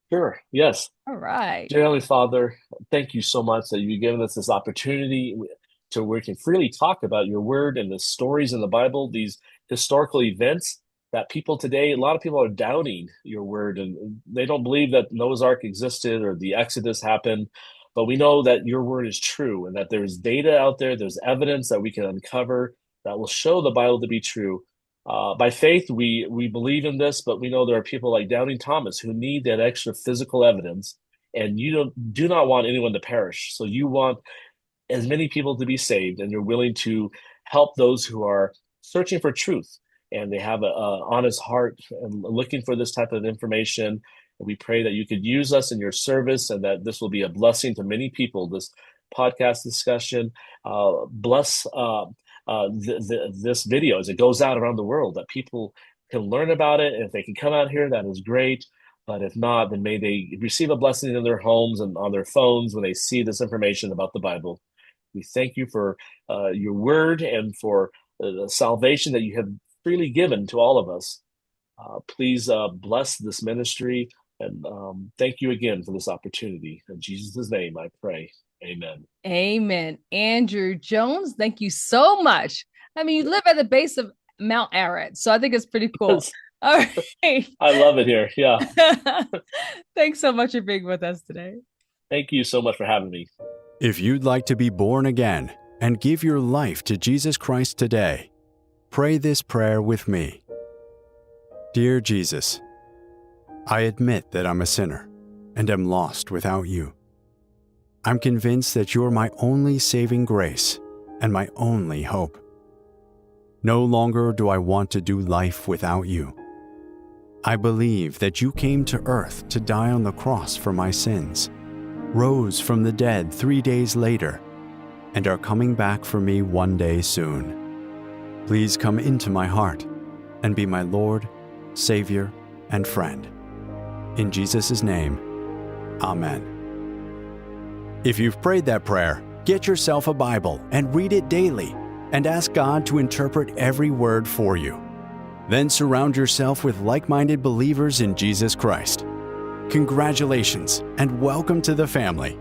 Sure. Yes. All right. Dear Heavenly Father, thank you so much that you've given us this opportunity to where we can freely talk about your word and the stories in the Bible, these historical events that people today, a lot of people are doubting your word and they don't believe that Noah's Ark existed or the Exodus happened. But we know that your word is true and that there's data out there, there's evidence that we can uncover that will show the Bible to be true. By faith, we believe in this, but we know there are people like Doubting Thomas who need that extra physical evidence, and you do not want anyone to perish. So you want as many people to be saved, and you're willing to help those who are searching for truth and they have a honest heart and looking for this type of information. And we pray that you could use us in your service and that this will be a blessing to many people. This podcast discussion, bless this video as it goes out around the world, that people can learn about it. And if they can come out here, that is great. But if not, then may they receive a blessing in their homes and on their phones when they see this information about the Bible. We thank you for your word and for the salvation that you have freely given to all of us. Please bless this ministry, and thank you again for this opportunity. In Jesus' name I pray. Amen. Amen. Andrew Jones, thank you so much. I mean, you live at the base of Mount Ararat, so I think it's pretty cool. All right. I love it here. Yeah. Thanks so much for being with us today. Thank you so much for having me. If you'd like to be born again and give your life to Jesus Christ today, pray this prayer with me. Dear Jesus, I admit that I'm a sinner and am lost without you. I'm convinced that you're my only saving grace and my only hope. No longer do I want to do life without you. I believe that you came to earth to die on the cross for my sins, rose from the dead 3 days later, and are coming back for me one day soon. Please come into my heart and be my Lord, Savior, and friend. In Jesus' name, Amen. If you've prayed that prayer, get yourself a Bible and read it daily and ask God to interpret every word for you. Then surround yourself with like-minded believers in Jesus Christ. Congratulations and welcome to the family.